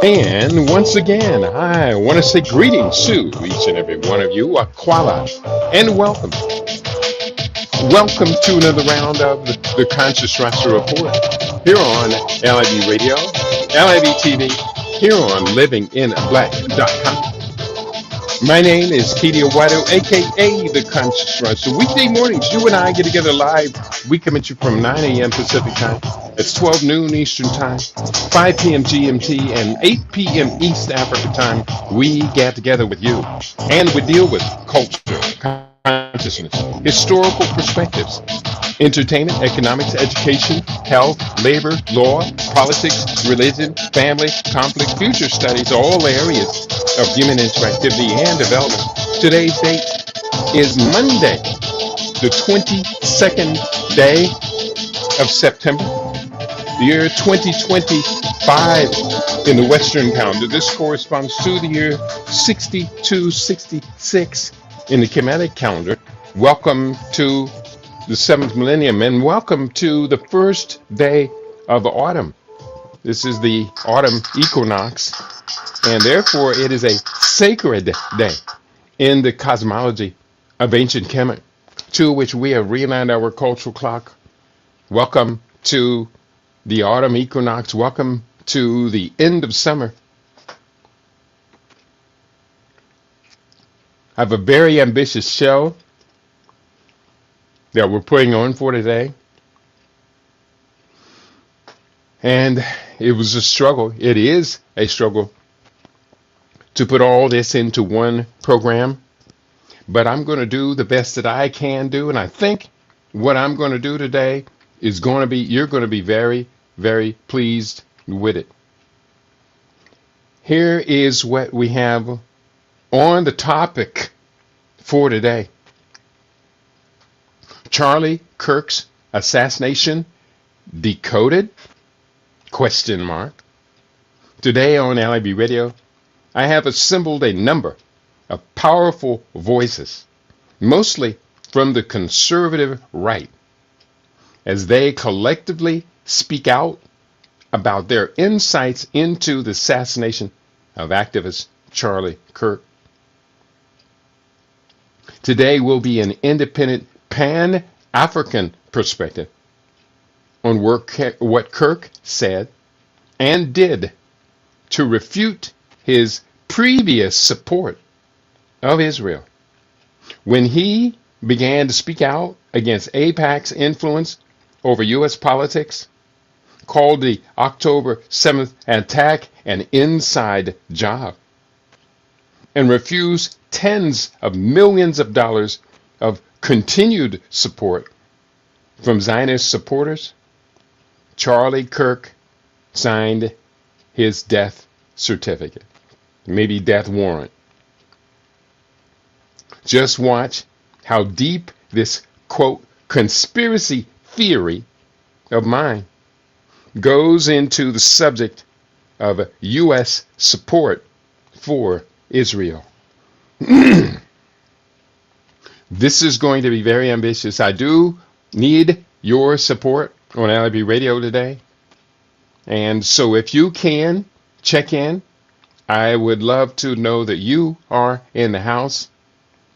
And once again, I want to say greetings to each and every one of you, Aquala, and welcome. Welcome to another round of the Conscious Rasher Report here on LIB Radio, LIB TV, here on livinginblack.com. My name is Katie Whiteout, aka the Conscious Rasher. Weekday mornings, you and I get together live. We come at you from 9 a.m. Pacific time. It's 12 noon Eastern time, 5 p.m. GMT, and 8 p.m. East Africa time. We get together with you, and we deal with culture, consciousness, historical perspectives, entertainment, economics, education, health, labor, law, politics, religion, family, conflict, future studies, all areas of human interactivity and development. Today's date is Monday, the 22nd day of September, the year 2025 in the Western calendar. This corresponds to the year 6266 in the Kemetic calendar. Welcome to the seventh millennium, and welcome to the first day of autumn. This is the autumn equinox, and therefore it is a sacred day in the cosmology of ancient Kemet, to which we have realigned our cultural clock. Welcome to the autumn equinox. Welcome to the end of summer. I have a very ambitious show that we're putting on for today. And it was a struggle. It is a struggle to put all this into one program. But I'm going to do the best that I can do. And I think what I'm going to do today is going to be, you're going to be very, very pleased with it. Here is what we have on the topic for today. Charlie Kirk's assassination decoded? Question mark. Today on LIB Radio, I have assembled a number of powerful voices, mostly from the conservative right, as they collectively speak out about their insights into the assassination of activist Charlie Kirk. Today will be an independent Pan-African perspective on what Kirk said and did to refute his previous support of Israel when he began to speak out against AIPAC's influence over U.S. politics, called the October 7th attack an inside job, and refused tens of millions of dollars of continued support from Zionist supporters. Charlie Kirk signed his death certificate, maybe death warrant. Just watch how deep this, quote, conspiracy theory of mine goes into the subject of U.S. support for Israel. This is going to be very ambitious. I do need your support on LIB Radio today. And so if you can check in, I would love to know that you are in the house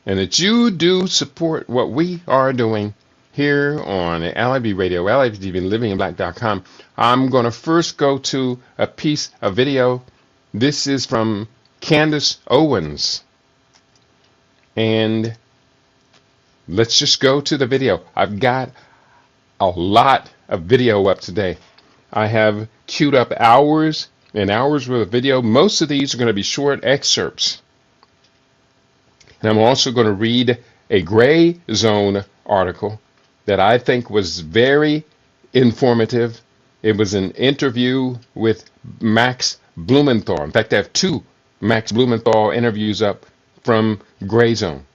and that you do support what we are doing here on LIB Radio, LIB TV, and livinginblack.com. I'm going to first go to a piece of video. This is from Candace Owens. And let's just go to the video. I've got a lot of video up today. I have queued up hours and hours worth of video. Most of these are going to be short excerpts. And I'm also going to read a Gray Zone article that I think was very informative. It was an interview with Max Blumenthal. In fact, I have two Max Blumenthal interviews up from Gray Zone.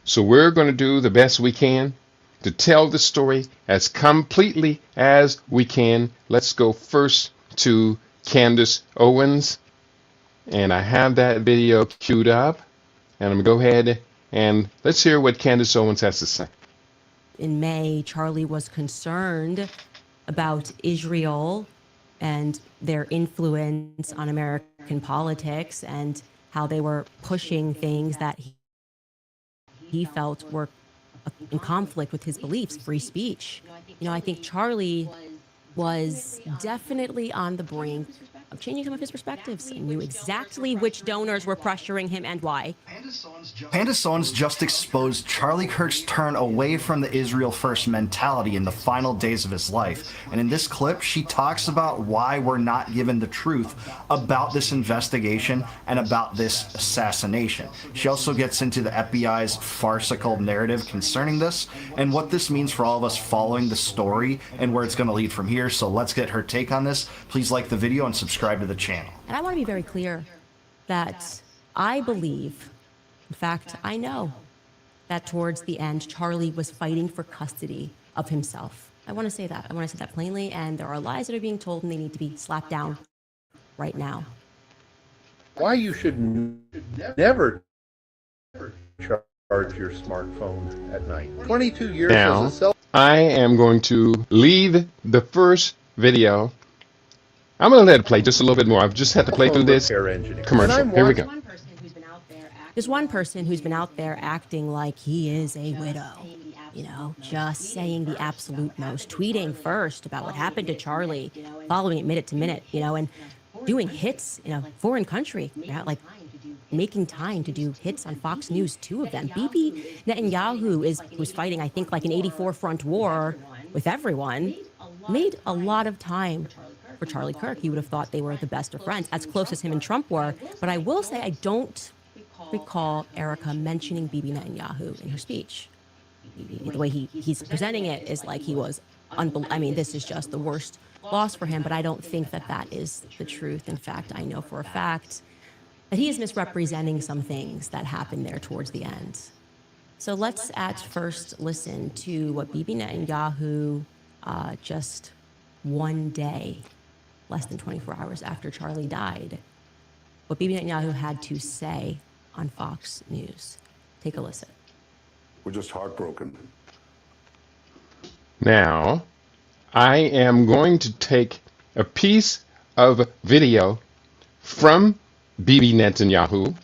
So we're going to do the best we can to tell the story as completely as we can. Let's go first to Candace Owens. And I have that video queued up. And I'm going to go ahead and let's hear what Candace Owens has to say. In May, Charlie was concerned about Israel and their influence on American American politics and how they were pushing things that he felt were in conflict with his beliefs, free speech. I think Charlie was definitely on the brink of changing some of his perspectives and knew exactly which donors were pressuring him and why. Panda Sons just exposed Charlie Kirk's turn away from the Israel First mentality in the final days of his life. And in this clip, she talks about why we're not given the truth about this investigation and about this assassination. She also gets into the FBI's farcical narrative concerning this and what this means for all of us following the story and where it's going to lead from here. So let's get her take on this. Please like the video and subscribe to the channel. And I want to be very clear that I believe, in fact, I know that towards the end, Charlie was fighting for custody of himself. I want to say that. I want to say that plainly, and there are lies that are being told, and they need to be slapped down right now. Why you should never charge your smartphone at night. 22 years Now, as a cell. I am going to leave the first video. I'm going to let it play just a little bit more. I've just had to play through this commercial. Here we go. There's one person who's been out there acting like he is a widow, just saying the absolute most, tweeting first about what happened to Charlie, following it minute to minute, and doing hits in a foreign country, like making time to do hits on Fox News, 2 of them. Bibi Netanyahu who's fighting, I think, like an 84 front war with everyone, made a lot of time for Charlie Kirk. You would have thought they were the best of friends, as close as him and Trump were. But I will say I don't recall Erica mentioning Bibi Netanyahu in her speech. The way he's presenting it is like he was this is just the worst loss for him, but I don't think that is the truth. In fact, I know for a fact that he is misrepresenting some things that happened there towards the end. So let's at first listen to what Bibi Netanyahu, just one day, less than 24 hours after Charlie died, what Bibi Netanyahu had to say on Fox News. Take a listen. We're just heartbroken. Now, I am going to take a piece of video from Bibi Netanyahu,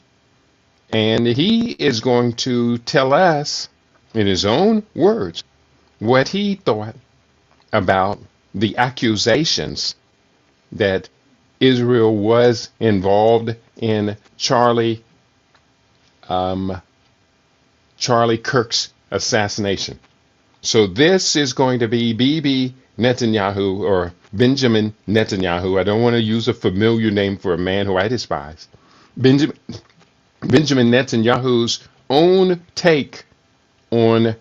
and he is going to tell us, in his own words, what he thought about the accusations that Israel was involved in Charlie Kirk's assassination. So this is going to be Bibi Netanyahu, or Benjamin Netanyahu. I don't want to use a familiar name for a man who I despise. Benjamin Netanyahu's own take on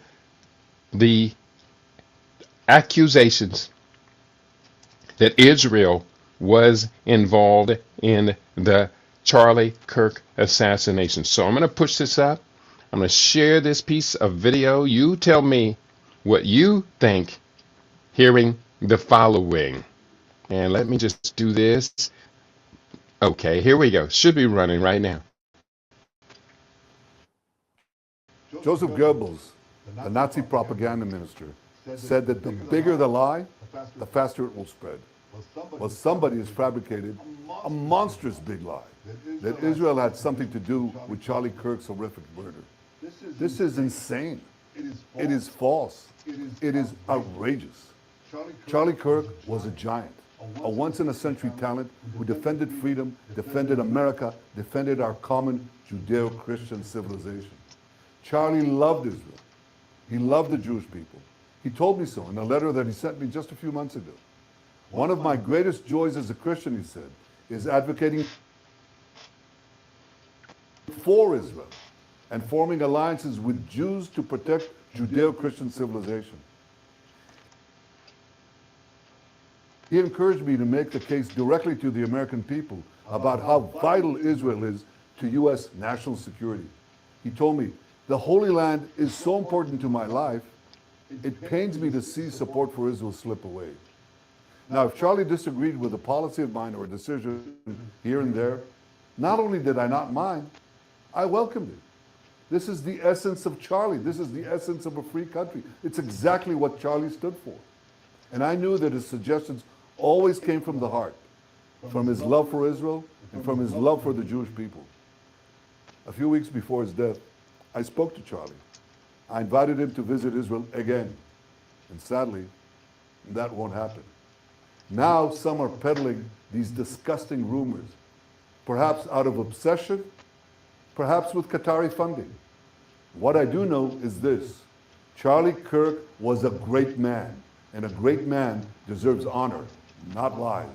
the accusations that Israel was involved in the Charlie Kirk assassination. So I'm going to push this up. I'm going to share this piece of video. You tell me what you think hearing the following. And let me just do this. Okay, here we go. Should be running right now. Joseph Goebbels, the Nazi propaganda minister, said that the bigger the lie, the faster it will spread. Well, somebody has fabricated a monstrous big lie that Israel had something to do with Charlie Kirk's horrific murder. This is insane. It is false. It is outrageous. Charlie Kirk was a giant, a once-in-a-century talent who defended freedom, defended America, defended our common Judeo-Christian civilization. Charlie loved Israel. He loved the Jewish people. He told me so in a letter that he sent me just a few months ago. One of my greatest joys as a Christian, he said, is advocating for Israel and forming alliances with Jews to protect Judeo-Christian civilization. He encouraged me to make the case directly to the American people about how vital Israel is to U.S. national security. He told me, the Holy Land is so important to my life, it pains me to see support for Israel slip away. Now, if Charlie disagreed with a policy of mine or a decision here and there, not only did I not mind, I welcomed it. This is the essence of Charlie. This is the essence of a free country. It's exactly what Charlie stood for. And I knew that his suggestions always came from the heart. from his love for Israel and from his love for the Jewish people. A few weeks before his death, I spoke to Charlie. I invited him to visit Israel again. And sadly, that won't happen. Now some are peddling these disgusting rumors, perhaps out of obsession, perhaps with Qatari funding. What I do know is this: Charlie Kirk was a great man, and a great man deserves honor, not lies.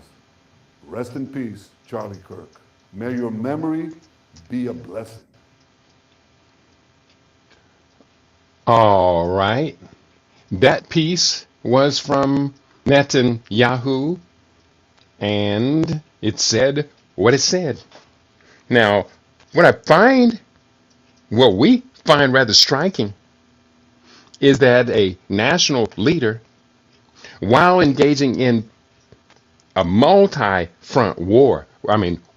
Rest in peace, Charlie Kirk. May your memory be a blessing. All right. That piece was from Netanyahu, and it said what it said. Now, what we find rather striking, is that a national leader, while engaging in a multi-front war,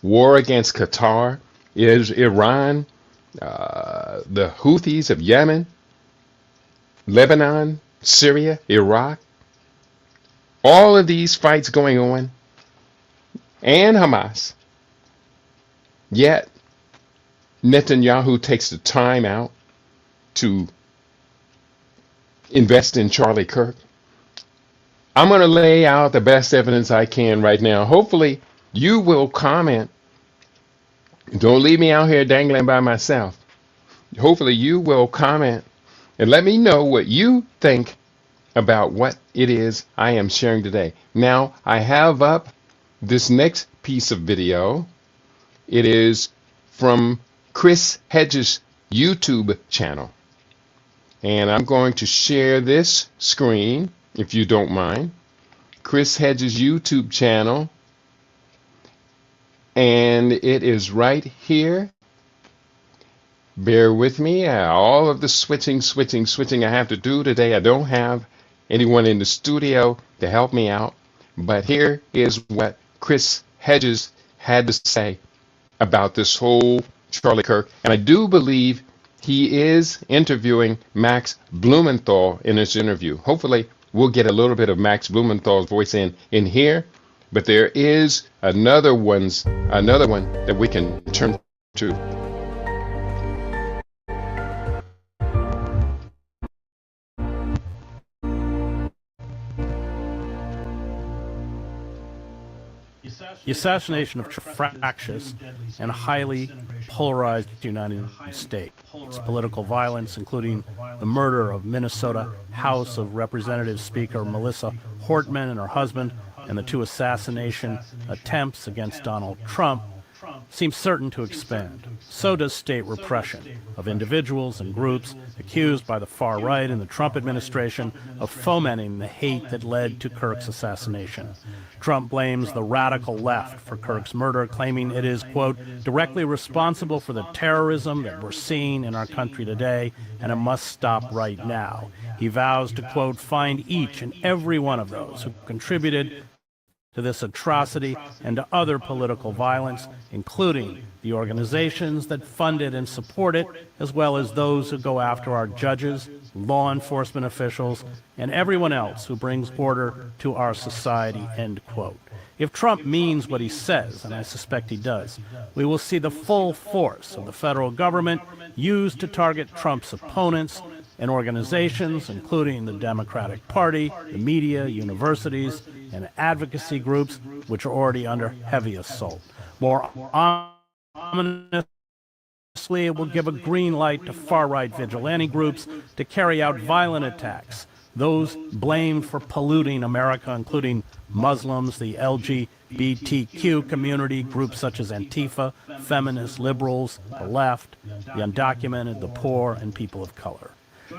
war against Qatar, Iran, the Houthis of Yemen, Lebanon, Syria, Iraq, all of these fights going on, and Hamas. Yet, Netanyahu takes the time out to invest in Charlie Kirk. I'm going to lay out the best evidence I can right now. Hopefully, you will comment. Don't leave me out here dangling by myself. Hopefully, you will comment and let me know what you think about what it is I am sharing today. Now, I have up this next piece of video. It is from Chris Hedges' YouTube channel. And I'm going to share this screen, if you don't mind. Chris Hedges' YouTube channel. And it is right here. Bear with me. All of the switching I have to do today. I don't have anyone in the studio to help me out. But here is what Chris Hedges had to say about this whole Charlie Kirk. And I do believe he is interviewing Max Blumenthal in this interview. Hopefully, we'll get a little bit of Max Blumenthal's voice in here. But there is another one that we can turn to. The assassination of fractious and highly polarized United States, political violence, including the murder of Minnesota House of Representatives Speaker Melissa Hortman and her husband, and the 2 assassination attempts against Donald Trump, seems certain to expand. So does state repression of individuals and groups accused by the far right and the Trump administration of fomenting the hate that led to Kirk's assassination. Trump blames the radical left for Kirk's murder, claiming it is, quote, directly responsible for the terrorism that we're seeing in our country today, and it must stop right now. He vows to, quote, find each and every one of those who contributed to this atrocity and to other political violence, including the organizations that fund it and support it, as well as those who go after our judges, law enforcement officials, and everyone else who brings order to our society, end quote. If Trump means what he says, and I suspect he does, we will see the full force of the federal government used to target Trump's opponents and organizations, including the Democratic Party, the media, universities, and advocacy groups, which are already under heavy assault. More ominously, it will give a green light to far-right vigilante groups to carry out violent attacks. Those blamed for polluting America, including Muslims, the LGBTQ community, groups such as Antifa, feminists, liberals, the left, the undocumented, the poor, and people of color.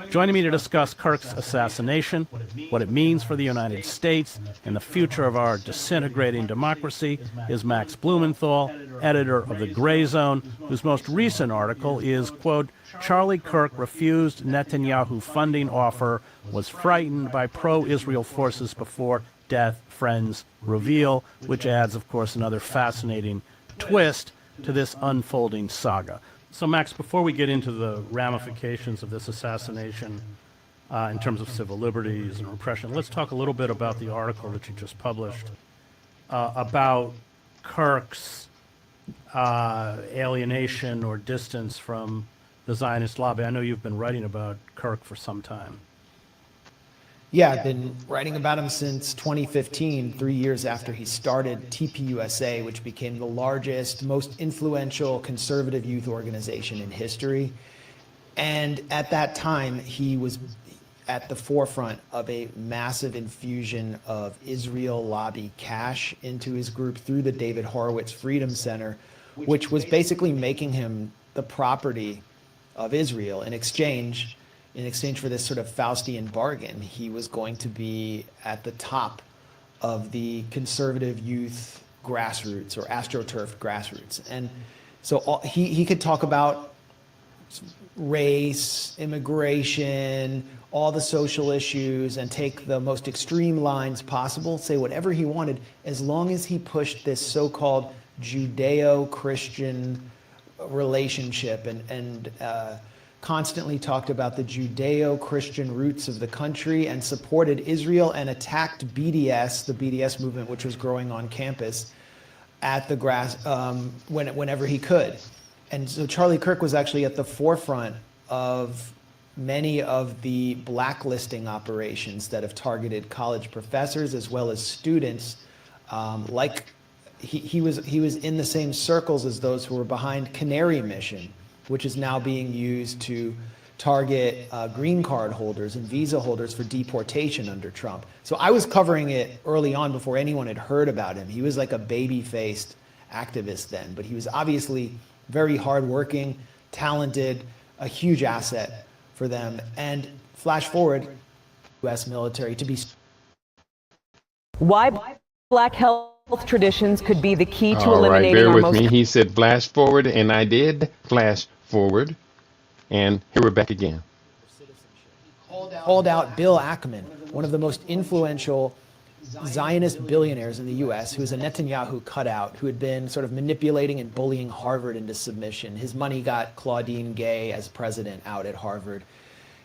Joining me to discuss Kirk's assassination, what it means for the United States, and the future of our disintegrating democracy is Max Blumenthal, editor of The Gray Zone, whose most recent article is, quote, Charlie Kirk refused Netanyahu funding offer, was frightened by pro-Israel forces before death, friends reveal, which adds, of course, another fascinating twist to this unfolding saga. So, Max, before we get into the ramifications of this assassination in terms of civil liberties and repression, let's talk a little bit about the article that you just published about Kirk's alienation or distance from the Zionist lobby? I know you've been writing about Kirk for some time. Yeah, I've been writing about him since 2015, 3 years after he started TPUSA, which became the largest, most influential conservative youth organization in history. And at that time, he was at the forefront of a massive infusion of Israel lobby cash into his group through the David Horowitz Freedom Center, which was basically making him the property of Israel in exchange for this sort of Faustian bargain. He was going to be at the top of the conservative youth grassroots or astroturf grassroots. And so he could talk about race, immigration, all the social issues, and take the most extreme lines possible, say whatever he wanted, as long as he pushed this so-called Judeo-Christian relationship and constantly talked about the Judeo-Christian roots of the country and supported Israel and attacked BDS, the BDS movement, which was growing on campus, at the whenever he could. And so Charlie Kirk was actually at the forefront of many of the blacklisting operations that have targeted college professors as well as students. He was in the same circles as those who were behind Canary Mission, which is now being used to target green card holders and visa holders for deportation under Trump. So I was covering it early on before anyone had heard about him. He was like a baby-faced activist then, but he was obviously very hardworking, talented, a huge asset for them. And flash forward, U.S. military to be. Why black health traditions could be the key to All right, eliminating bear our with most me. He said flash forward, and I did flash forward. And here we're back again. Called out Bill Ackman, one of the most influential Zionist billionaires in the U.S., who was a Netanyahu cutout, who had been sort of manipulating and bullying Harvard into submission. His money got Claudine Gay as president out at Harvard.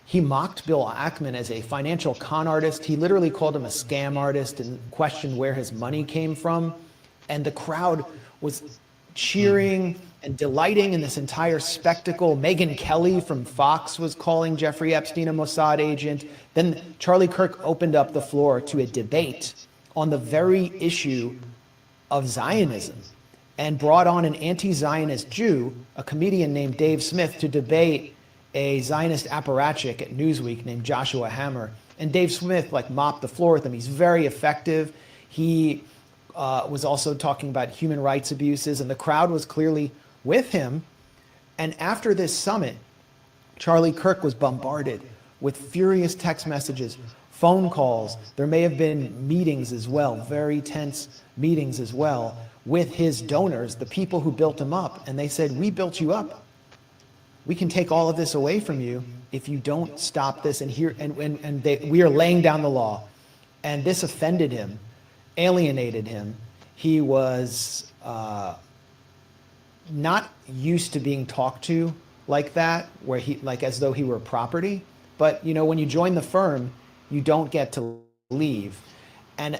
He mocked Bill Ackman as a financial con artist. He literally called him a scam artist and questioned where his money came from. And the crowd was cheering and delighting in this entire spectacle. Megyn Kelly from Fox was calling Jeffrey Epstein a Mossad agent. Then Charlie Kirk opened up the floor to a debate on the very issue of Zionism and brought on an anti-Zionist Jew, a comedian named Dave Smith, to debate a Zionist apparatchik at Newsweek named Joshua Hammer. And Dave Smith mopped the floor with him. He's very effective. He was also talking about human rights abuses, and the crowd was clearly with him. And after this summit, Charlie Kirk was bombarded with furious text messages, phone calls. There may have been meetings as well, very tense meetings as well, with his donors, the people who built him up. And they said, "We built you up. We can take all of this away from you if you don't stop this." And we are laying down the law. And this offended him, alienated him. He was not used to being talked to like that, where he as though he were property. But when you join the firm, you don't get to leave. And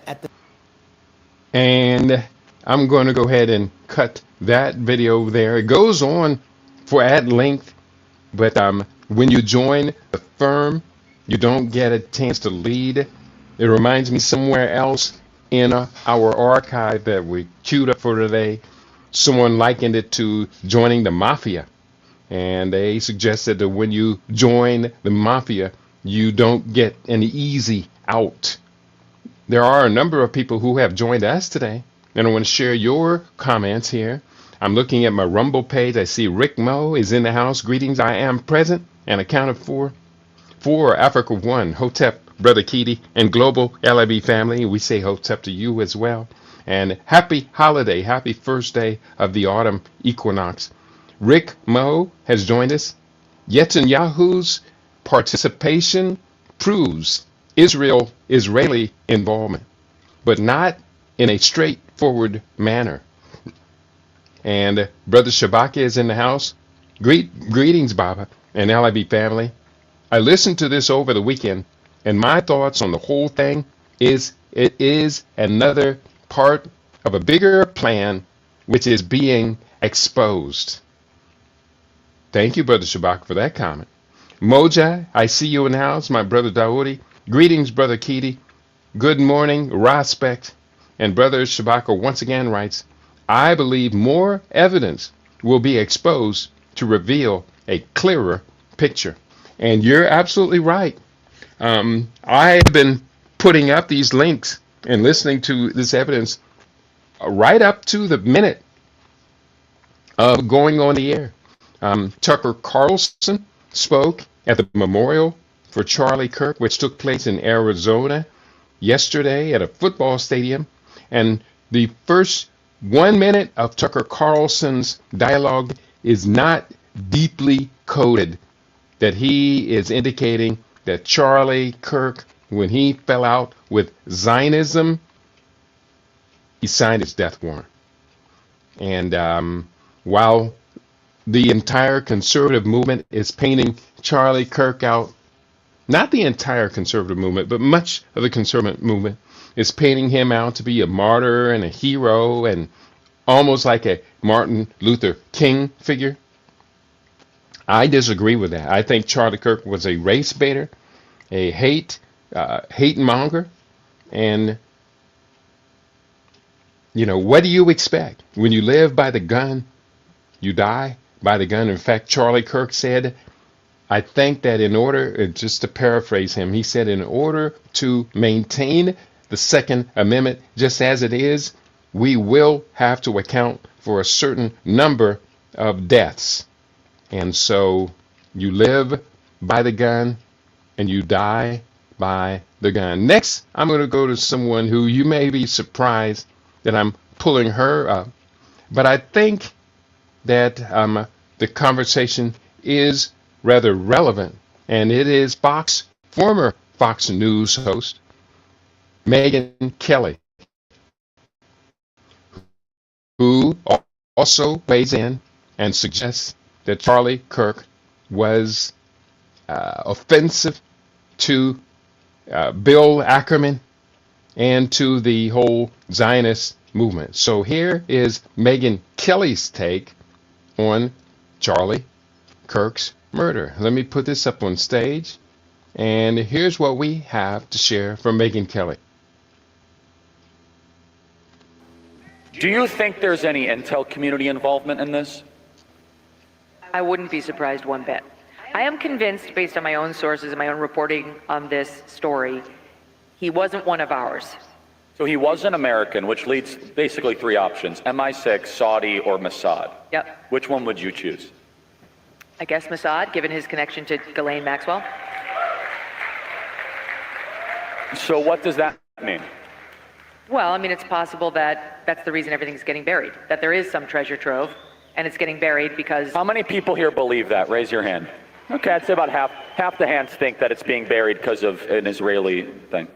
I'm going to go ahead and cut that video there. It goes on for at length, but when you join the firm, you don't get a chance to lead. It reminds me somewhere else in our archive that we queued up for today. Someone likened it to joining the mafia. And they suggested that when you join the mafia, you don't get an easy out. There are a number of people who have joined us today, and I want to share your comments here. I'm looking at my Rumble page. I see Rick Moe is in the house. Greetings. I am present and accounted for. For Africa One, Hotep, Brother Keedy, and Global LIB family. We say Hotep to you as well. And happy holiday, happy first day of the autumn equinox. Rick Moe has joined us. Netanyahu's participation proves Israeli involvement, but not in a straightforward manner. And Brother Shabaka is in the house. Greetings, Baba and LIB family. I listened to this over the weekend, and my thoughts on the whole thing is it is another part of a bigger plan which is being exposed. Thank you, Brother Shabak, for that comment. Mojai, I see you in the house, my brother Dawoodi. Greetings, Brother Keedy. Good morning, Respect. And Brother Shabaka once again writes, I believe more evidence will be exposed to reveal a clearer picture. And you're absolutely right. I have been putting up these links and listening to this evidence right up to the minute of going on the air. Tucker Carlson spoke at the memorial for Charlie Kirk, which took place in Arizona yesterday at a football stadium. And the first 1 minute of Tucker Carlson's dialogue is not deeply coded, that he is indicating that Charlie Kirk, when he fell out with Zionism, he signed his death warrant. And while the entire conservative movement is painting Charlie Kirk out, not the entire conservative movement, but much of the conservative movement is painting him out to be a martyr and a hero and almost like a Martin Luther King figure. I disagree with that. I think Charlie Kirk was a race baiter, a hate monger, and what do you expect? When you live by the gun, you die by the gun. In fact, Charlie Kirk said, I think that in order, just to paraphrase him, he said, in order to maintain the Second Amendment just as it is, we will have to account for a certain number of deaths. And so you live by the gun and you die by the gun. Next, I'm going to go to someone who you may be surprised that I'm pulling her up, but I think that the conversation is rather relevant, and it is former Fox News host Megyn Kelly, who also weighs in and suggests that Charlie Kirk was offensive to Bill Ackerman and to the whole Zionist movement. So here is Megyn Kelly's take on Charlie Kirk's murder. Let me put this up on stage, and here's what we have to share from Megyn Kelly. Do you think there's any intel community involvement in this? I wouldn't be surprised one bit. I am convinced, based on my own sources and my own reporting on this story, he wasn't one of ours. So he was an American, which leads basically three options: MI6, Saudi, or Mossad. Yep. Which one would you choose? I guess Mossad, given his connection to Ghislaine Maxwell. So what does that mean? Well, I mean, it's possible that that's the reason everything's getting buried, that there is some treasure trove, and it's getting buried because... How many people here believe that? Raise your hand. Okay, I'd say about half the hands think that it's being buried because of an Israeli thing.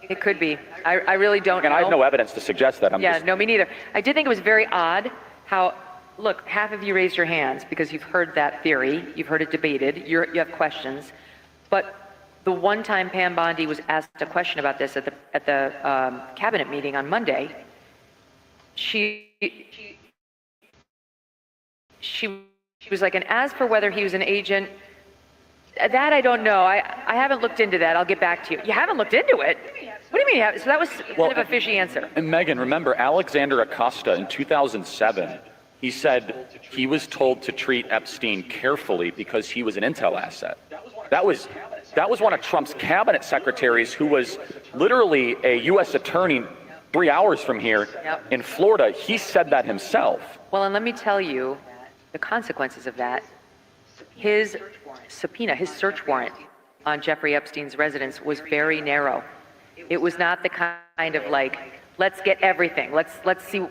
It could be. I really don't know. And I have no evidence to suggest that. No, me neither. I did think it was very odd how, look, half of you raised your hands because you've heard that theory, you've heard it debated, you have questions, but the one time Pam Bondi was asked a question about this at the cabinet meeting on Monday, she was like, and as for whether he was an agent, that I don't know. I haven't looked into that. I'll get back to you. You haven't looked into it? What do you mean? So that was a bit of a fishy answer. And Megan, remember Alexander Acosta in 2007, he said he was told to treat Epstein carefully because he was an intel asset. That was one of Trump's cabinet secretaries who was literally a U.S. attorney 3 hours from here in Florida. He said that himself. Well, and let me tell you the consequences of that. His subpoena, his search warrant on Jeffrey Epstein's residence was very narrow. It was not the kind of like, let's get everything. Let's see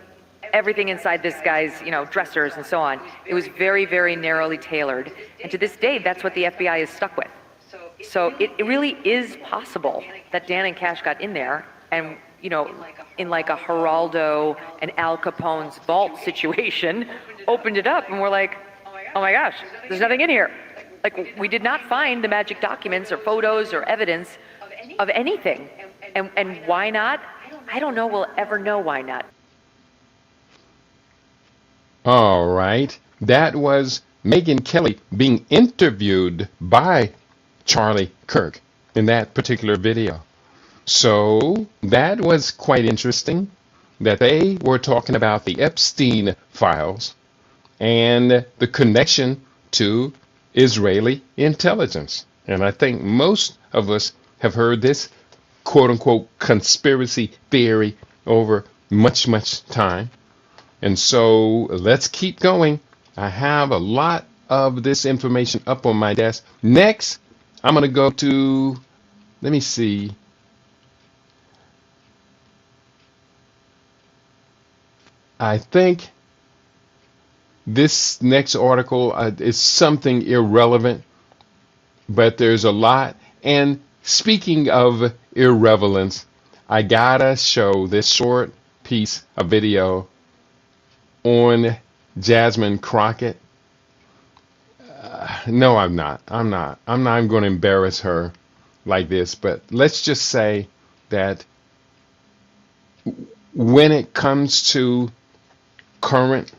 everything inside this guy's, dressers and so on. It was very, very narrowly tailored. And to this day, that's what the FBI is stuck with. So it really is possible that Dan and Cash got in there and, in like a Geraldo and Al Capone's vault situation, opened it up and we're like, oh my gosh, there's nothing in here. Like, we did not find the magic documents or photos or evidence of anything. And why not? I don't know we'll ever know why not. All right. That was Megyn Kelly being interviewed by Charlie Kirk in that particular video. So that was quite interesting that they were talking about the Epstein files and the connection to Israeli intelligence. And I think most of us have heard this quote unquote conspiracy theory over much, much time. And so let's keep going. I have a lot of this information up on my desk. Next, I'm going to go to, let me see. I think this next article is something irrelevant, but there's a lot. And speaking of irrelevance, I gotta show this short piece of video on Jasmine Crockett. No, I'm not. I'm not going to embarrass her like this, but let's just say that when it comes to current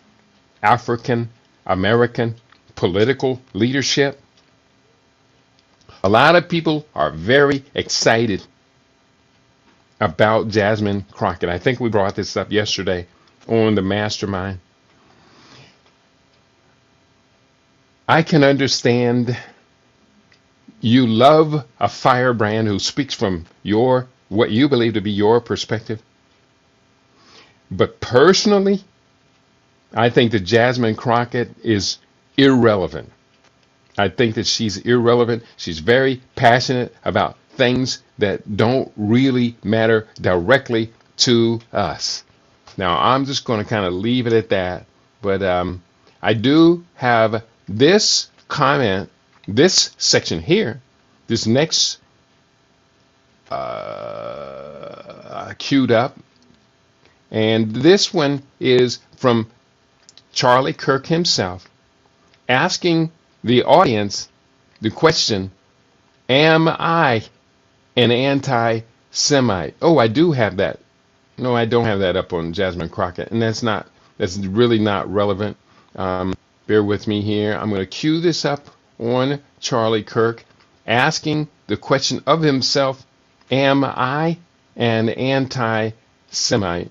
African American political leadership, a lot of people are very excited about Jasmine Crockett. I think we brought this up yesterday on the Mastermind. I can understand you love a firebrand who speaks from what you believe to be your perspective. But personally, I think that Jasmine Crockett is irrelevant. I think that she's irrelevant. She's very passionate about things that don't really matter directly to us. Now, I'm just going to kind of leave it at that. But I do have this comment, this section here, this next queued up. And this one is from Charlie Kirk himself, asking the audience the question, am I an anti-Semite? Oh, I do have that. No, I don't have that up on Jasmine Crockett, and that's really not relevant. Bear with me here. I'm going to cue this up on Charlie Kirk, asking the question of himself, am I an anti-Semite?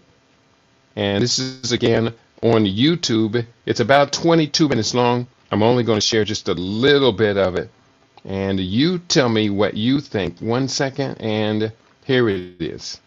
And this is again on YouTube. It's about 22 minutes long. I'm only going to share just a little bit of it. And you tell me what you think. 1 second, and here it is.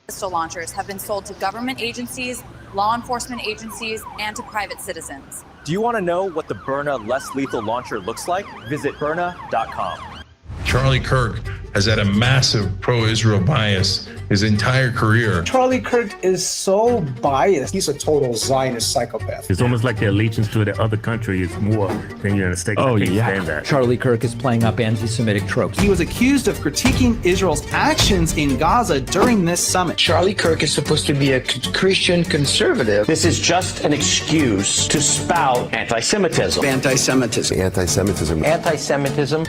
Pistol launchers have been sold to government agencies, law enforcement agencies, and to private citizens. Do you want to know what the Byrna less lethal launcher looks like? Visit Byrna.com. Charlie Kirk has had a massive pro-Israel bias his entire career. Charlie Kirk is so biased. He's a total Zionist psychopath. It's almost like the allegiance to the other country is more than the United States. Oh, yeah. Stand that. Charlie Kirk is playing up anti-Semitic tropes. He was accused of critiquing Israel's actions in Gaza during this summit. Charlie Kirk is supposed to be a Christian conservative. This is just an excuse to spout anti-Semitism. Anti-Semitism. Anti-Semitism. Anti-Semitism.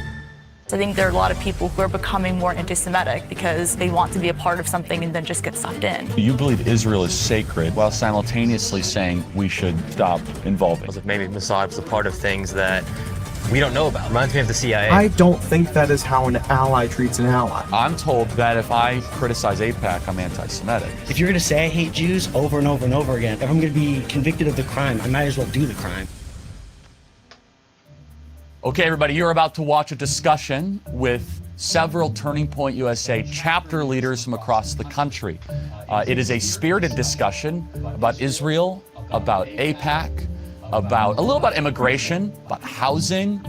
I think there are a lot of people who are becoming more anti-Semitic because they want to be a part of something and then just get sucked in. You believe Israel is sacred while simultaneously saying we should stop involving. Maybe Mossad was a part of things that we don't know about. Reminds me of the CIA. I don't think that is how an ally treats an ally. I'm told that if I criticize AIPAC, I'm anti-Semitic. If you're going to say I hate Jews over and over and over again, if I'm going to be convicted of the crime, I might as well do the crime. Okay, everybody, you're about to watch a discussion with several Turning Point USA chapter leaders from across the country. It is a spirited discussion about Israel, about AIPAC, about a little about immigration, about housing.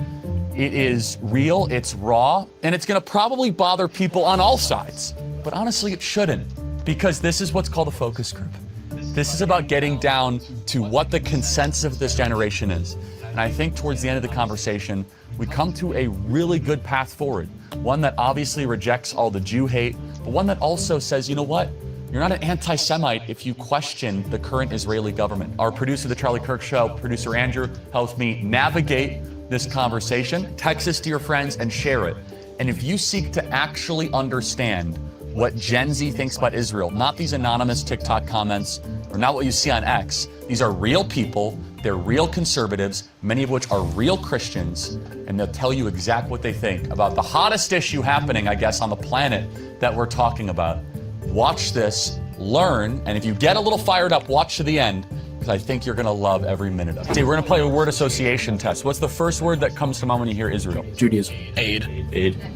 It is real, it's raw, and it's going to probably bother people on all sides. But honestly, it shouldn't, because this is what's called a focus group. This is about getting down to what the consensus of this generation is. And I think towards the end of the conversation, we come to a really good path forward. One that obviously rejects all the Jew hate, but one that also says, you know what? You're not an anti-Semite if you question the current Israeli government. Our producer, The Charlie Kirk Show, producer Andrew, helps me navigate this conversation. Text this to your friends and share it. And if you seek to actually understand what Gen Z thinks about Israel, not these anonymous TikTok comments or not what you see on X. These are real people, they're real conservatives, many of which are real Christians, and they'll tell you exactly what they think about the hottest issue happening, I guess, on the planet that we're talking about. Watch this, learn, and if you get a little fired up, watch to the end, because I think you're going to love every minute of it. Okay, we're going to play a word association test. What's the first word that comes to mind when you hear Israel? Judaism. Aid.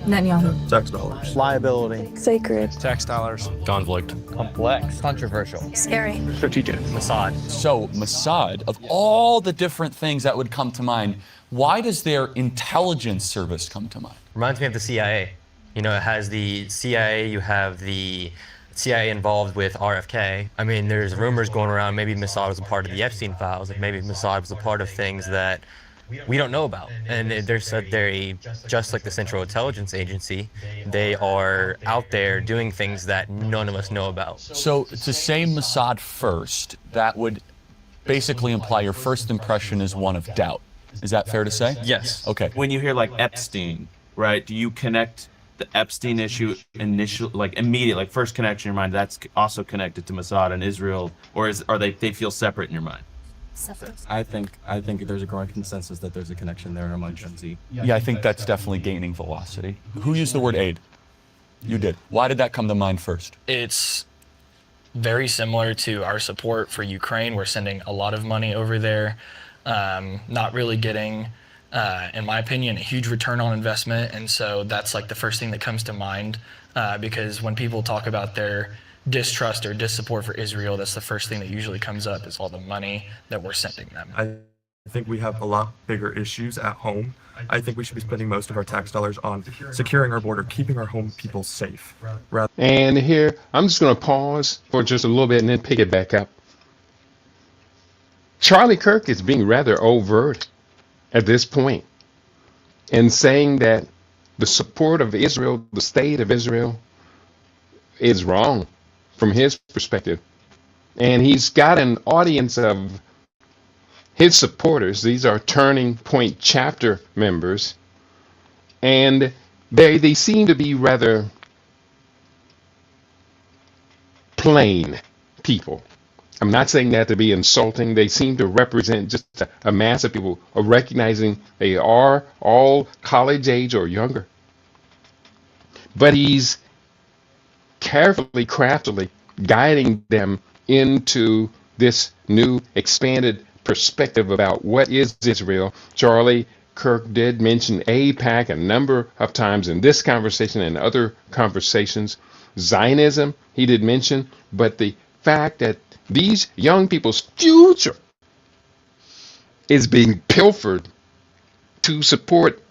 Netanyahu. Tax dollars. Liability. Sacred. Tax dollars. Conflict. Complex. Controversial. Scary. Strategic. Mossad. So, Mossad, of all the different things that would come to mind, why does their intelligence service come to mind? Reminds me of the CIA. You know, it has the CIA, you have the CIA involved with RFK. I mean, there's rumors going around maybe Mossad was a part of the Epstein files, like maybe Mossad was a part of things that we don't know about. And they're just like the Central Intelligence Agency, they are out there doing things that none of us know about. So, to say Mossad first, that would basically imply your first impression is one of doubt. Is that fair to say? Yes. Okay. When you hear like Epstein, right, do you connect the Epstein issue immediate, like first connection in your mind, that's also connected to Mossad and Israel, or are they feel separate in your mind? I think there's a growing consensus that there's a connection there among Gen Z. Yeah, I think that's definitely gaining velocity. Who used the word aid? You did. Why did that come to mind first? It's very similar to our support for Ukraine. We're sending a lot of money over there, not really getting, in my opinion, a huge return on investment. And so that's like the first thing that comes to mind, because when people talk about their distrust or dissupport for Israel, that's the first thing that usually comes up is all the money that we're sending them. I think we have a lot bigger issues at home. I think we should be spending most of our tax dollars on securing our border, keeping our home people safe. And here, I'm just going to pause for just a little bit and then pick it back up. Charlie Kirk is being rather overt at this point in saying that the support of Israel, the state of Israel, is wrong from his perspective. And he's got an audience of his supporters. These are Turning Point chapter members. And they seem to be rather plain people. I'm not saying that to be insulting. They seem to represent just a mass of people recognizing they are all college age or younger. But he's carefully, craftily guiding them into this new expanded perspective about what is Israel. Charlie Kirk did mention AIPAC a number of times in this conversation and other conversations. Zionism, he did mention, but the fact that these young people's future is being pilfered to support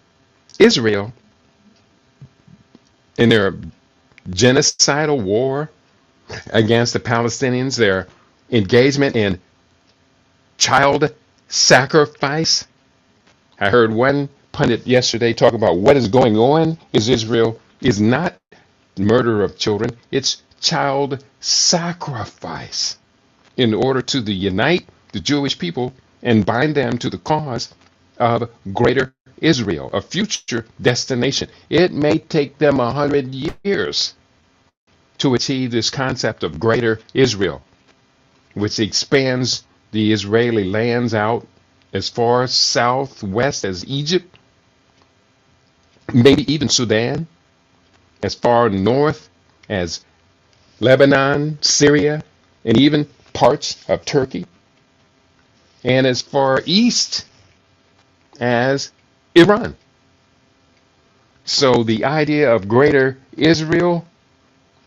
Israel in their genocidal war against the Palestinians, their engagement in child sacrifice. I heard one pundit yesterday talk about what is going on is Israel is not murder of children, it's child sacrifice in order to unite the Jewish people and bind them to the cause of greater Israel, a future destination. It may take them 100 years to achieve this concept of greater Israel, which expands the Israeli lands out as far southwest as Egypt, maybe even Sudan, as far north as Lebanon, Syria, and even parts of Turkey, and as far east as Iran. So the idea of greater Israel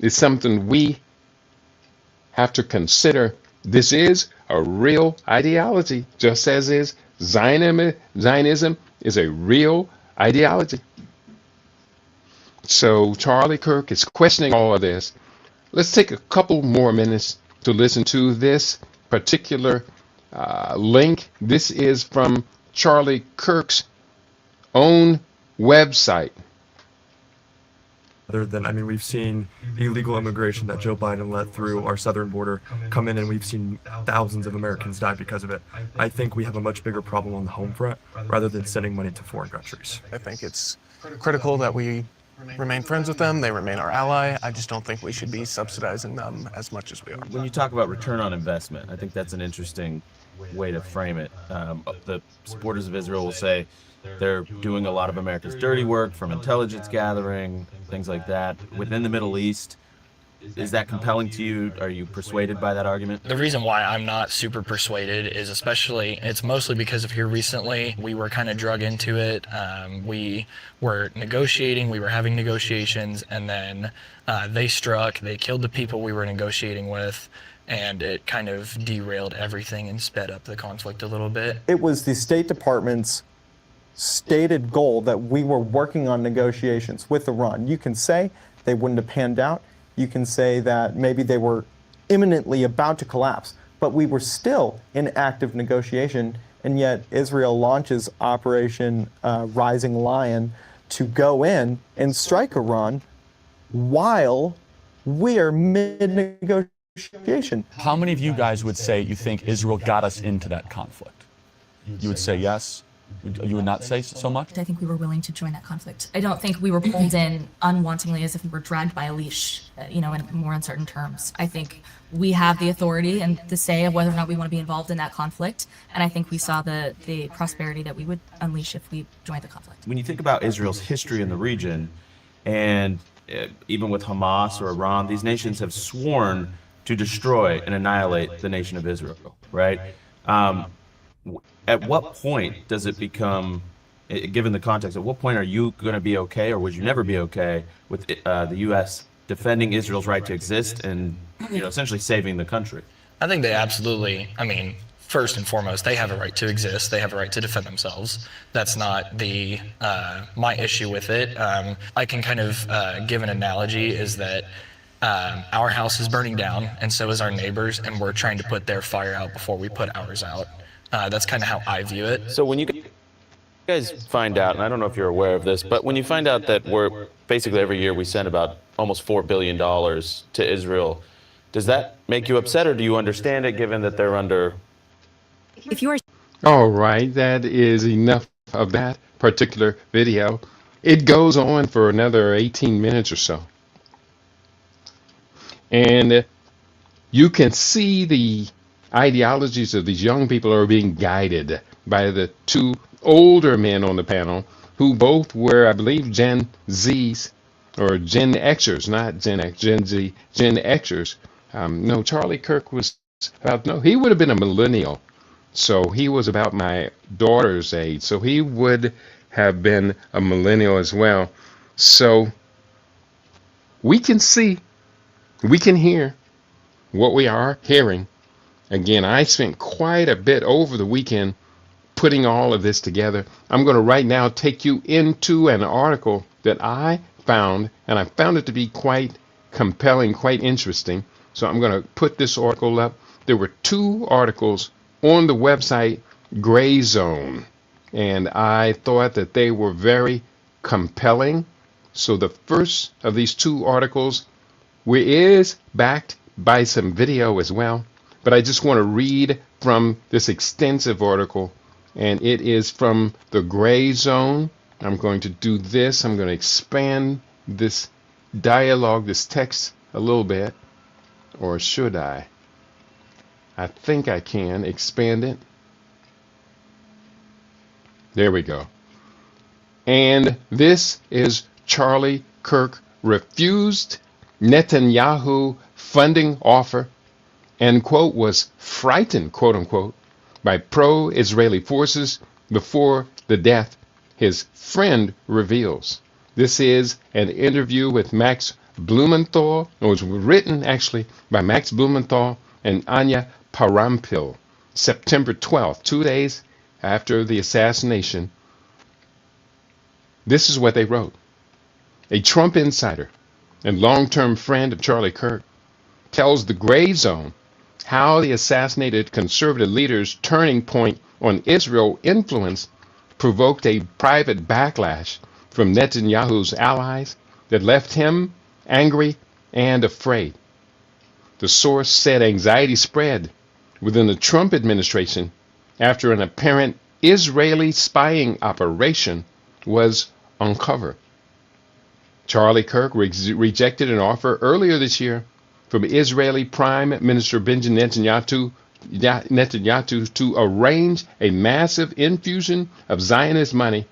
is something we have to consider. This is a real ideology, just as is Zionism is a real ideology. So Charlie Kirk is questioning all of this. Let's take a couple more minutes to listen to this particular link. This is from Charlie Kirk's own website. Other than, we've seen illegal immigration that Joe Biden let through our southern border come in, and we've seen thousands of Americans die because of it. I think we have a much bigger problem on the home front rather than sending money to foreign countries. I think it's critical that we remain friends with them. They remain our ally. I just don't think we should be subsidizing them as much as we are. When you talk about return on investment, I think that's an interesting way to frame it. The supporters of Israel will say they're doing a lot of America's dirty work, from intelligence gathering, things like that. Within the Middle East, is that compelling to you? Are you persuaded by that argument? The reason why I'm not super persuaded is it's mostly because of here recently. We were kind of drug into it. We were negotiating, we were having negotiations, and then they killed the people we were negotiating with, and it kind of derailed everything and sped up the conflict a little bit. It was the State Department's stated goal that we were working on negotiations with Iran. You can say they wouldn't have panned out. You can say that maybe they were imminently about to collapse, but we were still in active negotiation, and yet Israel launches Operation Rising Lion to go in and strike Iran while we are mid-negotiation. How many of you guys would say you think Israel got us into that conflict? You would say yes? You would not say so much? I think we were willing to join that conflict. I don't think we were pulled in unwantingly as if we were dragged by a leash, in more uncertain terms. I think we have the authority and the say of whether or not we want to be involved in that conflict. And I think we saw the prosperity that we would unleash if we joined the conflict. When you think about Israel's history in the region, and even with Hamas or Iran, these nations have sworn to destroy and annihilate the nation of Israel, right? At what point does it become, given the context, at what point are you going to be okay, or would you never be okay with the U.S. defending Israel's right to exist and essentially saving the country? I think they absolutely, first and foremost, they have a right to exist. They have a right to defend themselves. That's not my issue with it. I can kind of give an analogy is that our house is burning down, and so is our neighbors, and we're trying to put their fire out before we put ours out. That's kind of how I view it. So when you guys find out, and I don't know if you're aware of this, but when you find out that we're basically every year we send about almost $4 billion to Israel, does that make you upset, or do you understand it given that they're under? If you are All right, that is enough of that particular video. It goes on for another 18 minutes or so. And you can see the ideologies of these young people are being guided by the two older men on the panel who both were, I believe, Gen Zs or Gen Xers, not Gen X, Gen Z, Gen Xers. No, Charlie Kirk was about, no, he would have been a millennial. So he was about my daughter's age. So he would have been a millennial as well. So we can see, we can hear what we are hearing. Again, I spent quite a bit over the weekend putting all of this together. I'm going to right now take you into an article that I found, and I found it to be quite compelling, quite interesting. So I'm going to put this article up. There were two articles on the website Gray Zone, and I thought that they were very compelling. So the first of these two articles is backed by some video as well. But I just want to read from this extensive article, and it is from the Gray Zone. I'm going to do this. I'm going to expand this dialogue, this text a little bit, or should I? I think I can expand it. There we go. And this is Charlie Kirk refused Netanyahu funding offer and, quote, was frightened, quote unquote, by pro-Israeli forces before the death, his friend reveals. This is an interview with Max Blumenthal. It was written actually by Max Blumenthal and Anya Parampil, September 12th, 2 days after the assassination. This is what they wrote. A Trump insider and long-term friend of Charlie Kirk tells the Gray Zone how the assassinated conservative leader's turning point on Israel influence provoked a private backlash from Netanyahu's allies that left him angry and afraid. The source said anxiety spread within the Trump administration after an apparent Israeli spying operation was uncovered. Charlie Kirk rejected an offer earlier this year from Israeli Prime Minister Benjamin Netanyahu to arrange a massive infusion of Zionist money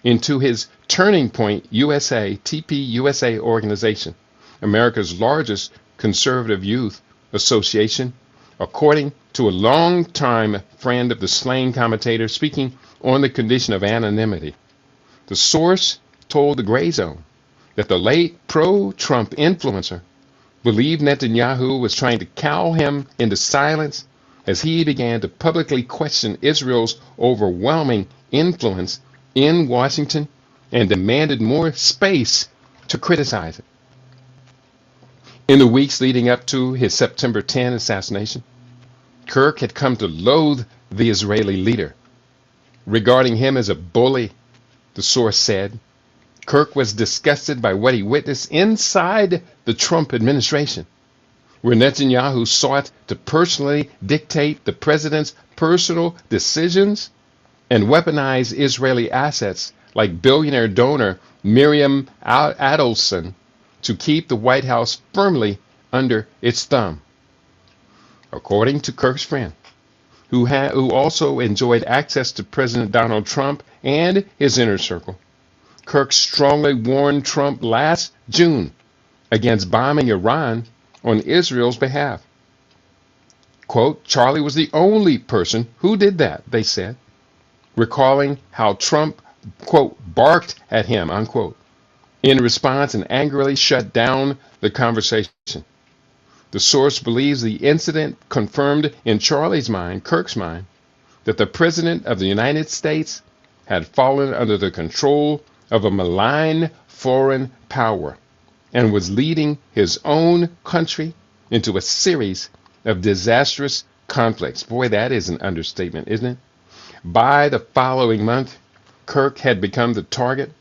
into his Turning Point USA, TPUSA organization, America's largest conservative youth association, according to a longtime friend of the slain commentator speaking on the condition of anonymity. The source told the Gray Zone that the late pro-Trump influencer believed Netanyahu was trying to cow him into silence as he began to publicly question Israel's overwhelming influence in Washington and demanded more space to criticize it. In the weeks leading up to his September 10 assassination, Kirk had come to loathe the Israeli leader. Regarding him as a bully, the source said, Kirk was disgusted by what he witnessed inside the Trump administration, where Netanyahu sought to personally dictate the president's personal decisions and weaponize Israeli assets like billionaire donor Miriam Adelson to keep the White House firmly under its thumb. According to Kirk's friend, who also enjoyed access to President Donald Trump and his inner circle, Kirk strongly warned Trump last June against bombing Iran on Israel's behalf. Quote, Charlie was the only person who did that, they said, recalling how Trump, quote, barked at him, unquote, in response and angrily shut down the conversation. The source believes the incident confirmed in Charlie's mind, Kirk's mind, that the President of the United States had fallen under the control of a malign foreign power and was leading his own country into a series of disastrous conflicts. Boy, that is an understatement, isn't it? By the following month, Kirk had become the target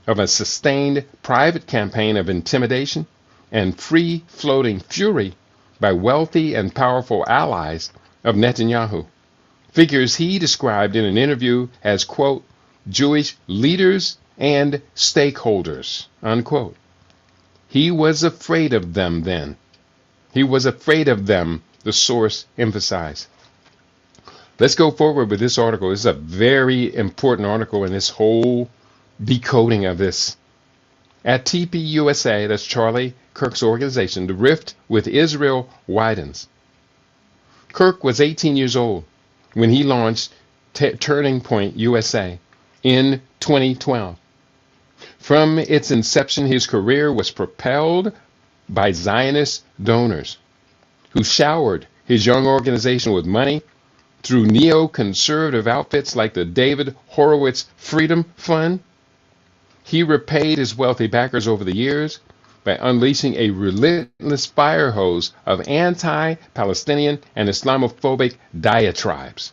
of a sustained private campaign of intimidation and free-floating fury by wealthy and powerful allies of Netanyahu, figures he described in an interview as, quote, Jewish leaders and stakeholders, unquote. He was afraid of them then. He was afraid of them, the source emphasized. Let's go forward with this article. This is a very important article in this whole decoding of this. At TPUSA, that's Charlie Kirk's organization, the rift with Israel widens. Kirk was 18 years old when he launched Turning Point USA in 2012. From its inception, his career was propelled by Zionist donors who showered his young organization with money through neoconservative outfits like the David Horowitz Freedom Fund. He repaid his wealthy backers over the years by unleashing a relentless fire hose of anti-Palestinian and Islamophobic diatribes,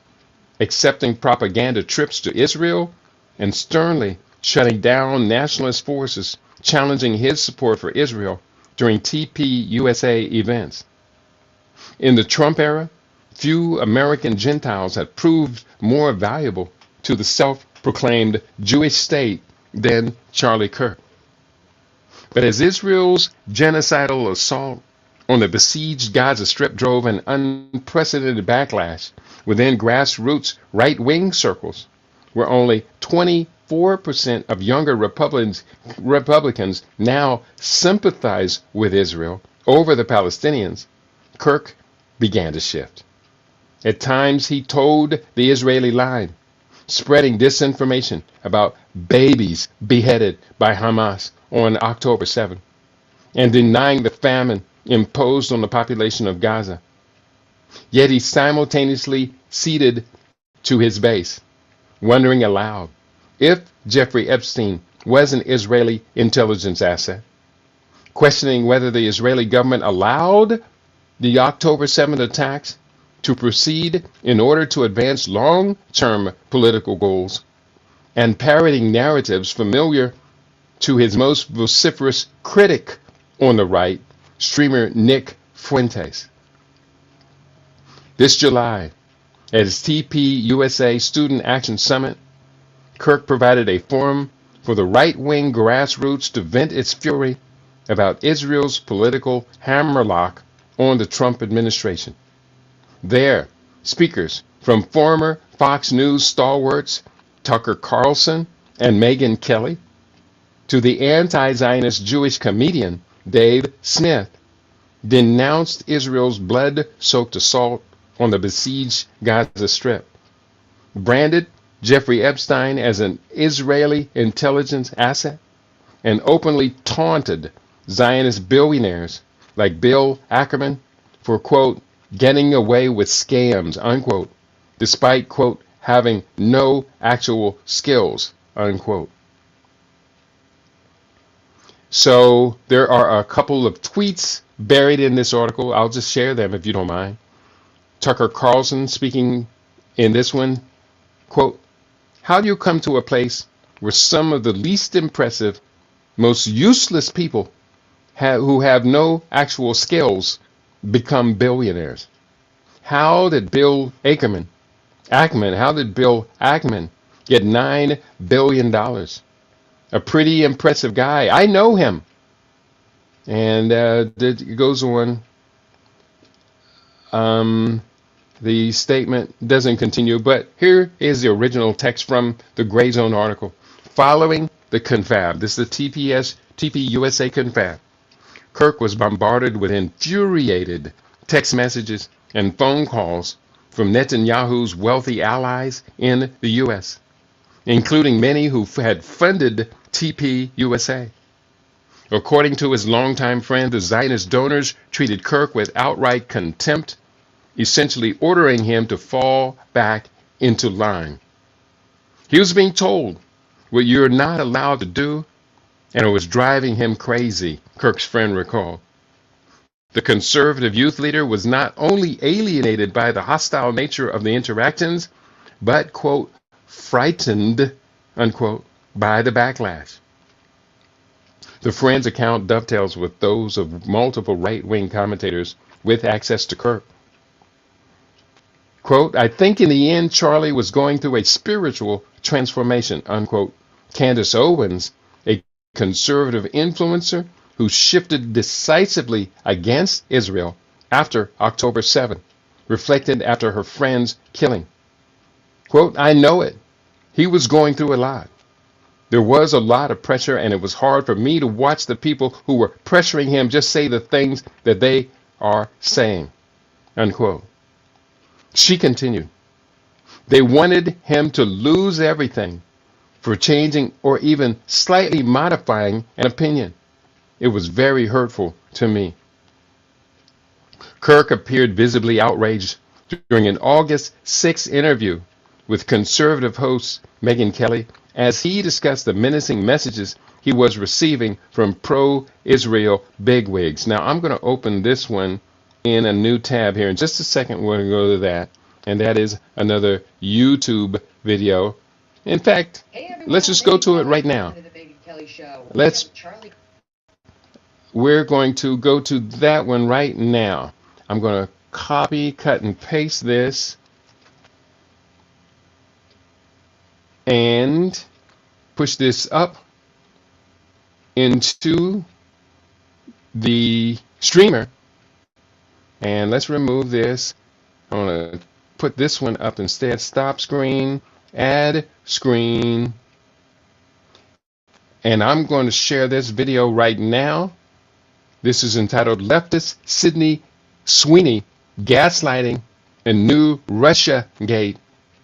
accepting propaganda trips to Israel and sternly shutting down nationalist forces challenging his support for Israel during TPUSA events. In the Trump era, few American Gentiles had proved more valuable to the self-proclaimed Jewish state than Charlie Kirk. But as Israel's genocidal assault on the besieged Gaza Strip drove an unprecedented backlash within grassroots right-wing circles, where only 24% of younger Republicans now sympathize with Israel over the Palestinians, Kirk began to shift. At times, he toed the Israeli line, spreading disinformation about babies beheaded by Hamas on October 7, and denying the famine imposed on the population of Gaza. Yet he simultaneously ceded to his base, wondering aloud if Jeffrey Epstein was an Israeli intelligence asset, questioning whether the Israeli government allowed the October 7 attacks to proceed in order to advance long-term political goals, and parroting narratives familiar to his most vociferous critic on the right, streamer Nick Fuentes. This July, at his TPUSA Student Action Summit, Kirk provided a forum for the right-wing grassroots to vent its fury about Israel's political hammerlock on the Trump administration. There, speakers from former Fox News stalwarts Tucker Carlson and Megyn Kelly to the anti-Zionist Jewish comedian Dave Smith denounced Israel's blood-soaked assault on the besieged Gaza Strip, branded Jeffrey Epstein as an Israeli intelligence asset, and openly taunted Zionist billionaires like Bill Ackman for, quote, getting away with scams, unquote, despite, quote, having no actual skills, unquote. So there are a couple of tweets buried in this article. I'll just share them if you don't mind. Tucker Carlson speaking in this one, quote, how do you come to a place where some of the least impressive, most useless people who have no actual skills become billionaires? How did Bill Ackman get $9 billion? A pretty impressive guy. I know him. And it goes on. The statement doesn't continue, but here is the original text from the Gray Zone article. Following the confab, this is the TPUSA confab, Kirk was bombarded with infuriated text messages and phone calls from Netanyahu's wealthy allies in the U.S., including many who had funded TPUSA. According to his longtime friend, the Zionist donors treated Kirk with outright contempt, essentially ordering him to fall back into line. He was being told what you're not allowed to do, and it was driving him crazy, Kirk's friend recalled. The conservative youth leader was not only alienated by the hostile nature of the interactions, but, quote, frightened, unquote, by the backlash. The friend's account dovetails with those of multiple right-wing commentators with access to Kirk. Quote, I think in the end, Charlie was going through a spiritual transformation, unquote. Candace Owens, a conservative influencer who shifted decisively against Israel after October 7, reflected after her friend's killing. Quote, I know it. He was going through a lot. There was a lot of pressure, and it was hard for me to watch the people who were pressuring him just say the things that they are saying, unquote. She continued, they wanted him to lose everything for changing or even slightly modifying an opinion. It was very hurtful to me. Kirk appeared visibly outraged during an August 6 interview with conservative host Megyn Kelly as he discussed the menacing messages he was receiving from pro-Israel bigwigs. Now, I'm going to open this one in a new tab here. In just a second, we're going to go to that. And that is another YouTube video. In fact, let's just go to it right now. We're going to go to that one right now. I'm going to copy, cut, and paste this. And push this up into the streamer. And let's remove this. I want to put this one up instead. Stop screen, add screen. And I'm going to share this video right now. This is entitled Leftist Sydney Sweeney Gaslighting and New Russiagate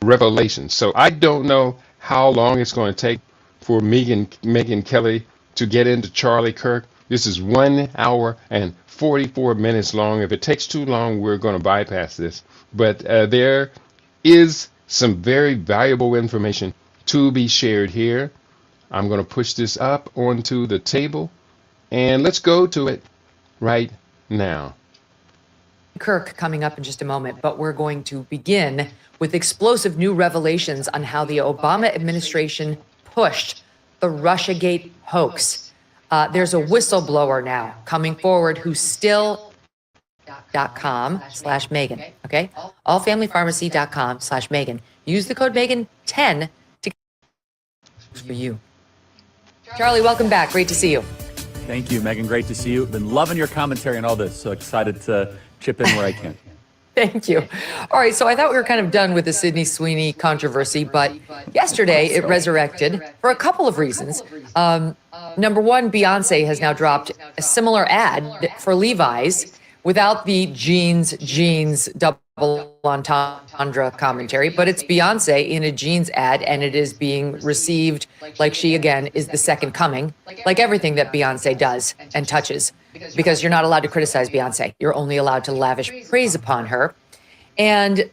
Revelations. So I don't know how long it's going to take for Megyn Kelly to get into Charlie Kirk. This is 1 hour and 44 minutes long. If it takes too long, we're going to bypass this. But there is some very valuable information to be shared here. I'm going to push this up onto the table, and let's go to it right now. Kirk coming up in just a moment, but we're going to begin with explosive new revelations on how the Obama administration pushed the Russiagate hoax. There's a whistleblower now coming forward who's still.com/Megan. Okay, allfamilypharmacy.com/Megan. Use the code Megan10 to for you. Charlie, welcome back. Great to see you. Thank you, Megan. Great to see you. Been loving your commentary on all this. So excited to chip in where I can. Thank you. All right, so I thought we were kind of done with the Sydney Sweeney controversy, but yesterday it resurrected for a couple of reasons. Number one, Beyonce has now dropped a similar ad for Levi's without the jeans double entendre commentary, but it's Beyonce in a jeans ad, and it is being received like she, again, is the second coming, like everything that Beyonce does and touches, because you're not allowed to criticize Beyonce. You're only allowed to lavish praise upon her. And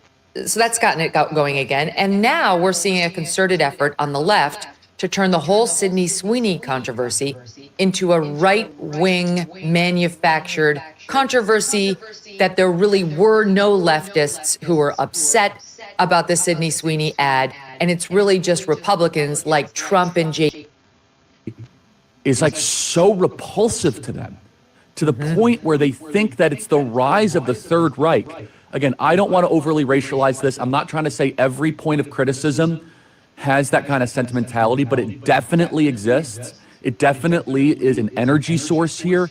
so that's gotten it going again. And now we're seeing a concerted effort on the left to turn the whole Sydney Sweeney controversy into a right-wing manufactured controversy that there really were no leftists who were upset about the Sydney Sweeney ad. And it's really just Republicans like Trump and J. Is like so repulsive to them, to the point where they think that it's the rise of the Third Reich. Again, I don't want to overly racialize this. I'm not trying to say every point of criticism has that kind of sentimentality, but it definitely exists. It definitely is an energy source here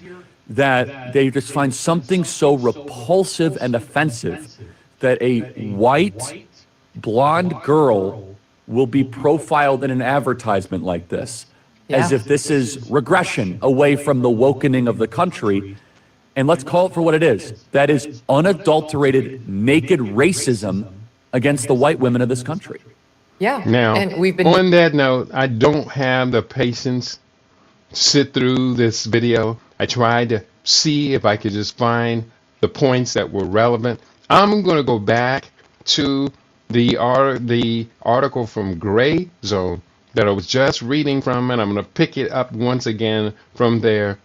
that they just find something so repulsive and offensive that a white, blonde girl will be profiled in an advertisement like this, as if this is regression away from the wokening of the country. And let's call it for what it is. That is unadulterated, naked racism against the white women of this country. Yeah. Now, and we've been on that note, I don't have the patience to sit through this video. I tried to see if I could just find the points that were relevant. I'm going to go back to the article from Gray Zone that I was just reading from, and I'm going to pick it up once again from there.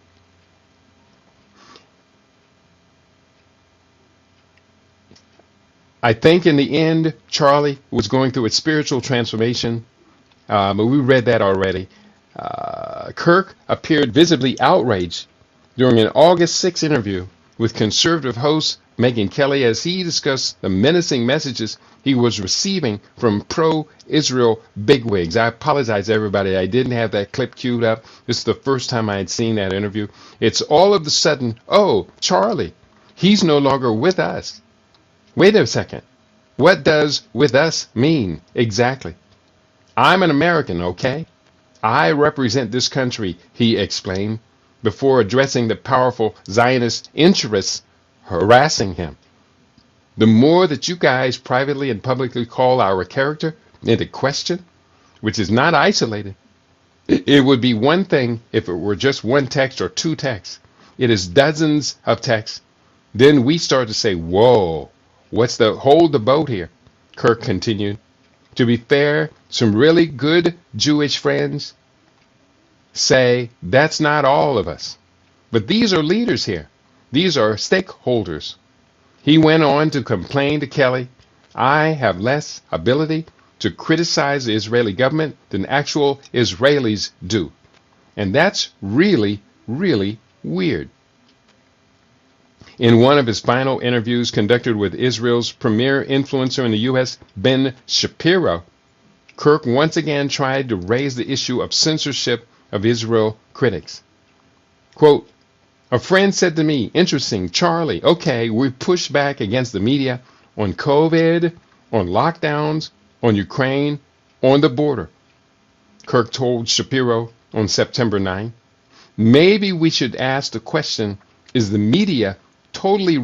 I think in the end, Charlie was going through a spiritual transformation, but we read that already. Kirk appeared visibly outraged during an August 6th interview with conservative host Megyn Kelly as he discussed the menacing messages he was receiving from pro-Israel bigwigs. I apologize, everybody. I didn't have that clip queued up. This is the first time I had seen that interview. It's all of a sudden, oh, Charlie, he's no longer with us. Wait a second. What does with us mean exactly? I'm an American, okay? I represent this country, he explained, before addressing the powerful Zionist interests harassing him. The more that you guys privately and publicly call our character into question, which is not isolated, it would be one thing if it were just one text or two texts. It is dozens of texts. Then we start to say, whoa, what's the hold the boat here? Kirk continued. To be fair, some really good Jewish friends say that's not all of us. But these are leaders here. These are stakeholders. He went on to complain to Kelly, I have less ability to criticize the Israeli government than actual Israelis do. And that's really, really weird. In one of his final interviews conducted with Israel's premier influencer in the U.S., Ben Shapiro, Kirk once again tried to raise the issue of censorship of Israel critics. Quote, a friend said to me, interesting, Charlie, okay, we pushed back against the media on COVID, on lockdowns, on Ukraine, on the border. Kirk told Shapiro on September 9. Maybe we should ask the question, is the media totally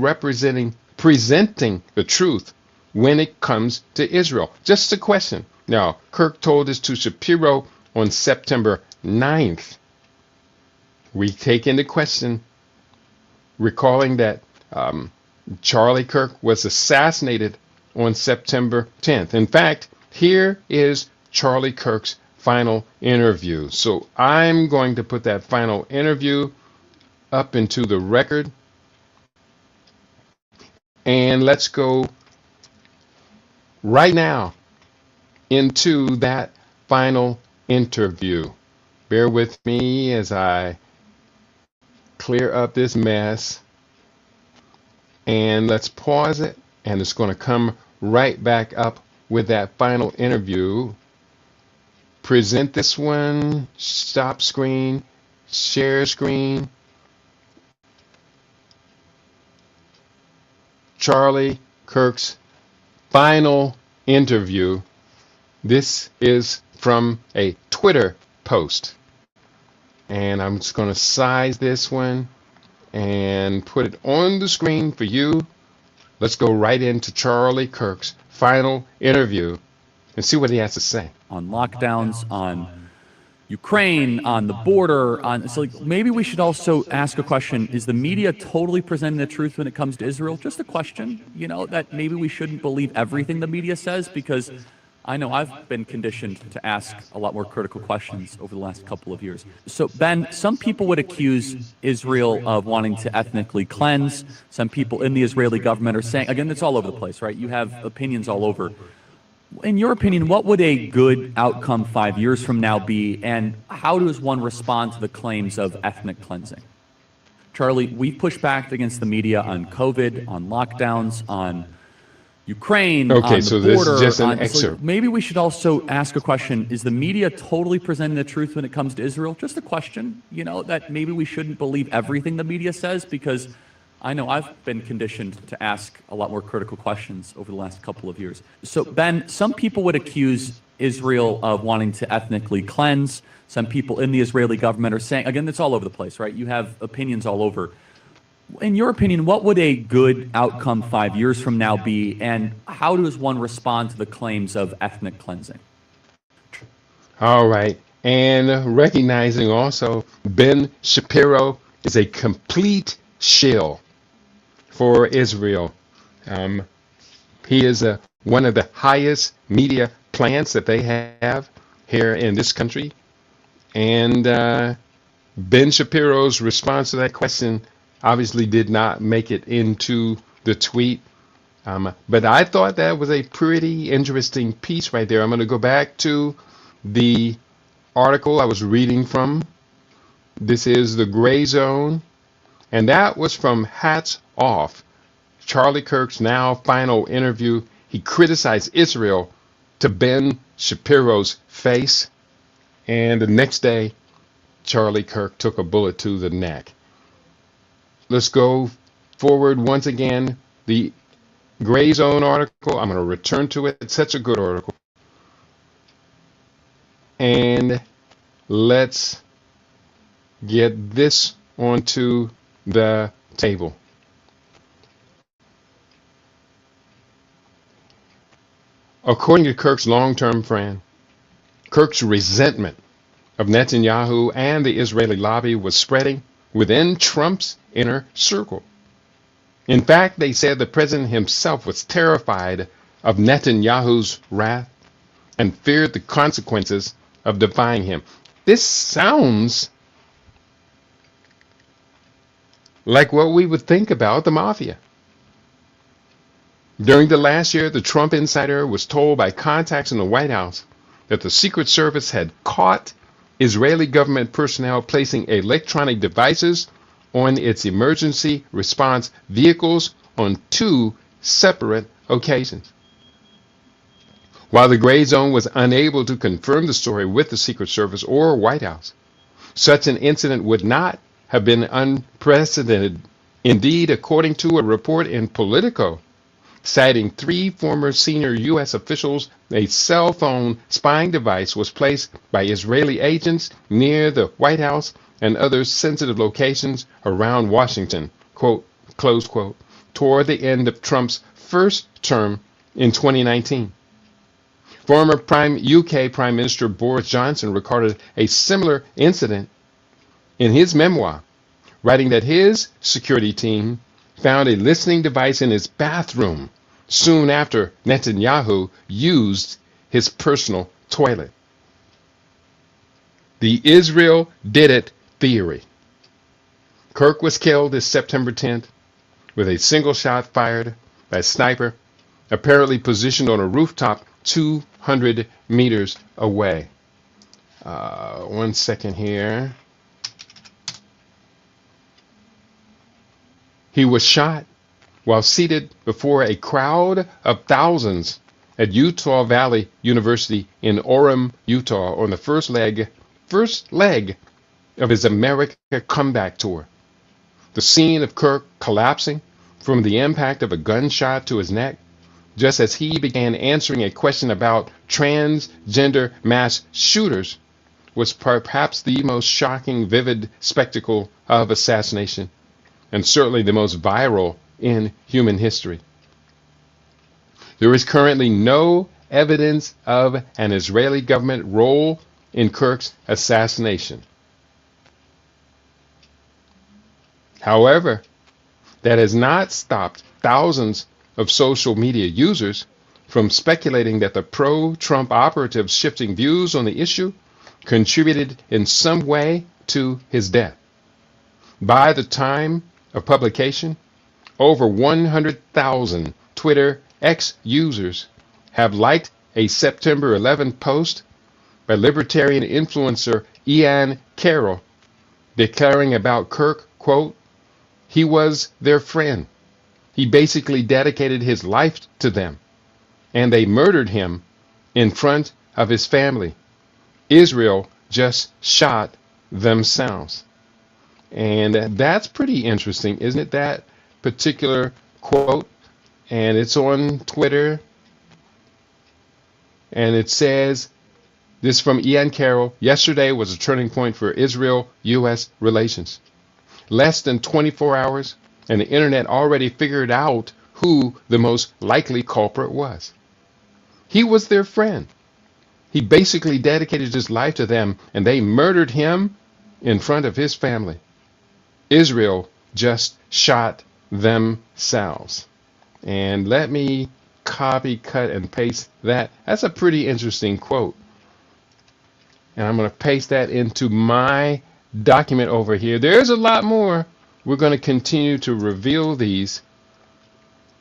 presenting the truth when it comes to Israel? Just a question. Now, Kirk told this to Shapiro on September 9th. We take into question, recalling that Charlie Kirk was assassinated on September 10th. In fact, here is Charlie Kirk's final interview. So I'm going to put that final interview up into the record. And let's go right now into that final interview. Bear with me as I clear up this mess. And let's pause it. And it's going to come right back up with that final interview. present this one. Stop screen, share screen. Charlie Kirk's final interview. This is from a Twitter post. And I'm just going to size this one and put it on the screen for you. Let's go right into Charlie Kirk's final interview and see what he has to say. On lockdowns, on Ukraine, on the border, on so like maybe we should also ask a question: is the media totally presenting the truth when it comes to Israel? Just a question, you know, that maybe we shouldn't believe everything the media says, because I know I've been conditioned to ask a lot more critical questions over the last couple of years. So, Ben, some people would accuse Israel of wanting to ethnically cleanse. Some people in the Israeli government are saying, again, it's all over the place, right? You have opinions all over. In your opinion, what would a good outcome 5 years from now be, and how does one respond to the claims of ethnic cleansing? Charlie, we've pushed back against the media on COVID, on lockdowns, on Ukraine, okay, on so the border. this is just an so excerpt. maybe we should also ask a question: is the media totally presenting the truth when it comes to Israel? Just a question, you know, that maybe we shouldn't believe everything the media says, because I know I've been conditioned to ask a lot more critical questions over the last couple of years. So, Ben, some people would accuse Israel of wanting to ethnically cleanse. Some people in the Israeli government are saying, again, it's all over the place, right? You have opinions all over. In your opinion, what would a good outcome 5 years from now be, and how does one respond to the claims of ethnic cleansing? All right. And recognizing also Ben Shapiro is a complete shill for Israel. He is one of the highest media plants that they have here in this country. And Ben Shapiro's response to that question obviously did not make it into the tweet. But I thought that was a pretty interesting piece right there. I'm going to go back to the article I was reading from. This is The Gray Zone. And that was from Hats Off, Charlie Kirk's now final interview. He criticized Israel to Ben Shapiro's face. And the next day, Charlie Kirk took a bullet to the neck. Let's go forward once again. The Gray Zone article, I'm going to return to it. It's such a good article. And let's get this onto the table. According to Kirk's long-term friend, Kirk's resentment of Netanyahu and the Israeli lobby was spreading within Trump's inner circle. In fact, they said the president himself was terrified of Netanyahu's wrath and feared the consequences of defying him. This sounds like what we would think about the mafia. During the last year, the Trump insider was told by contacts in the White House that the Secret Service had caught Israeli government personnel placing electronic devices on its emergency response vehicles on 2 separate occasions. While the Gray Zone was unable to confirm the story with the Secret Service or White House, such an incident would not have been unprecedented. Indeed, according to a report in Politico, citing 3 former senior U.S. officials, a cell phone spying device was placed by Israeli agents near the White House and other sensitive locations around Washington, quote, close quote, toward the end of Trump's first term in 2019. Former UK Prime Minister Boris Johnson recorded a similar incident in his memoir, writing that his security team found a listening device in his bathroom soon after Netanyahu used his personal toilet. The Israel did it theory. Kirk was killed this September 10th with a single shot fired by a sniper, apparently positioned on a rooftop 200 meters away. 1 second here. He was shot while seated before a crowd of thousands at Utah Valley University in Orem, Utah, on the first leg of his America comeback tour. The scene of Kirk collapsing from the impact of a gunshot to his neck, just as he began answering a question about transgender mass shooters, was perhaps the most shocking, vivid spectacle of assassination, and certainly the most viral in human history. There is currently no evidence of an Israeli government role in Kirk's assassination. However, that has not stopped thousands of social media users from speculating that the pro-Trump operatives' shifting views on the issue contributed in some way to his death. By the time of publication, over 100,000 Twitter X users have liked a September 11 post by libertarian influencer Ian Carroll declaring about Kirk, quote, "He was their friend. He basically dedicated his life to them, and they murdered him in front of his family. Israel just shot themselves." And that's pretty interesting, isn't it, that particular quote? And it's on Twitter. And it says, this from Ian Carroll: "Yesterday was a turning point for Israel-U.S. relations. Less than 24 hours, and the internet already figured out who the most likely culprit was. He was their friend. He basically dedicated his life to them, and they murdered him in front of his family. Israel just shot themselves." And let me copy, cut, and paste that. That's a pretty interesting quote. And I'm going to paste that into my document over here. There's a lot more. We're going to continue to reveal these.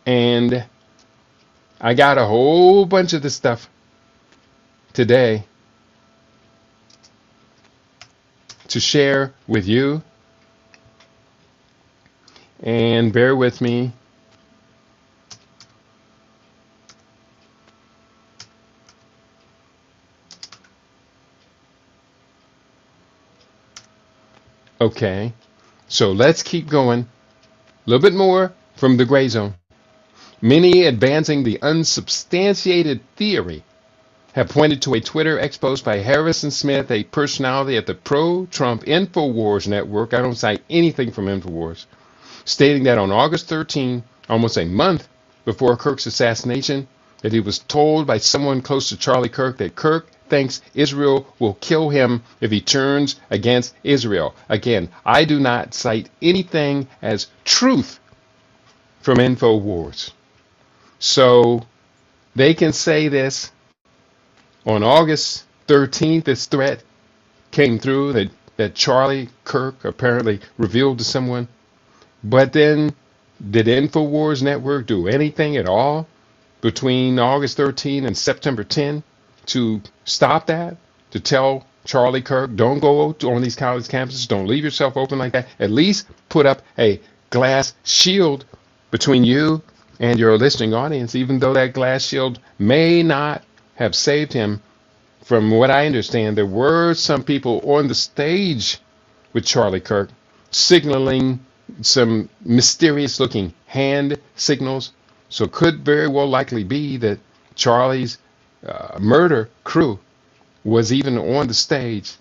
And I got a whole bunch of this stuff today to share with you. And bear with me. Okay, so let's keep going. A little bit more from the gray zone. Many advancing the unsubstantiated theory have pointed to a Twitter X post by Harrison Smith, a personality at the pro-Trump InfoWars network. I don't cite anything from InfoWars, stating that on August 13, almost a month before Kirk's assassination, that he was told by someone close to Charlie Kirk that Kirk thinks Israel will kill him if he turns against Israel. Again, I do not cite anything as truth from InfoWars. So they can say this. On August 13th, this threat came through that Charlie Kirk apparently revealed to someone. But then, did InfoWars Network do anything at all between August 13 and September 10 to stop that? To tell Charlie Kirk, don't go on these college campuses, don't leave yourself open like that. At least put up a glass shield between you and your listening audience, even though that glass shield may not have saved him. From what I understand, there were some people on the stage with Charlie Kirk signaling some mysterious looking hand signals. So it could very well likely be that Charlie's murder crew was even on the stage.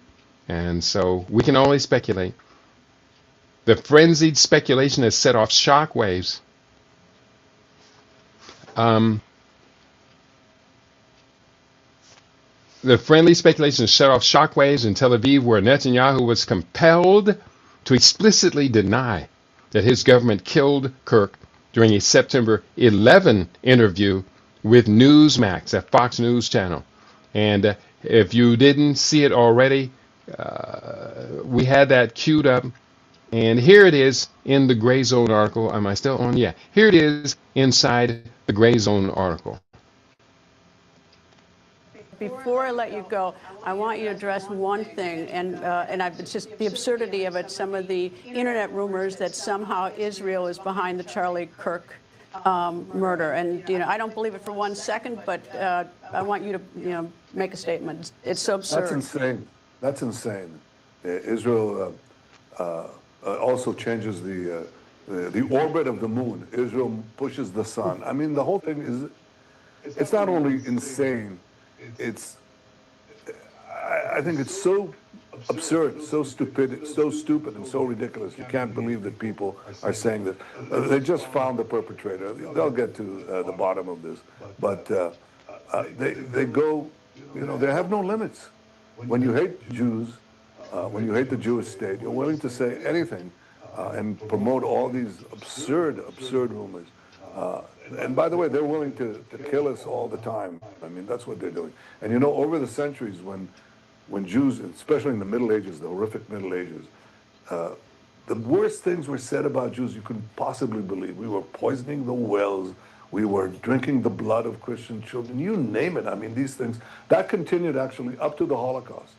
And so we can only speculate. The frenzied speculation has set off shockwaves. The friendly speculation set off shockwaves in Tel Aviv, where Netanyahu was compelled to explicitly deny that his government killed Kirk during a September 11 interview with Newsmax, that Fox News channel. And if you didn't see it already, we had that queued up. And here it is in the Gray Zone article. Am I still on? Yeah. Here it is inside the Gray Zone article. Before I let you go, I want you to address one thing, and it's just the absurdity of it. Some of the internet rumors that somehow Israel is behind the Charlie Kirk murder. And, I don't believe it for 1 second, but I want you to, make a statement. It's so absurd. That's insane. That's insane. Israel also changes the orbit of the moon. Israel pushes the sun. I mean, the whole thing is, it's not only insane, I think it's so absurd, so stupid, and so ridiculous. You can't believe that people are saying that. They just found the perpetrator. They'll get to the bottom of this. But they go, they have no limits. When you hate Jews, when you hate the Jewish state, you're willing to say anything and promote all these absurd rumors. And by the way, they're willing to kill us all the time. I mean, that's what they're doing. And over the centuries, when Jews, especially in the Middle Ages, the horrific Middle Ages, the worst things were said about Jews you couldn't possibly believe. We were poisoning the wells. We were drinking the blood of Christian children. You name it. I mean, these things. That continued actually up to the Holocaust.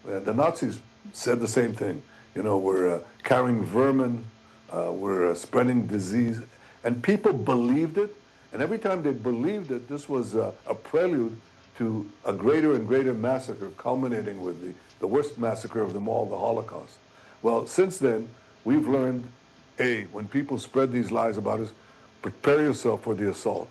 The Nazis said the same thing. We're carrying vermin. We're spreading disease. And people believed it. And every time they believed it, this was a prelude to a greater and greater massacre, culminating with the worst massacre of them all, the Holocaust. Well, since then, we've learned, when people spread these lies about us, prepare yourself for the assault.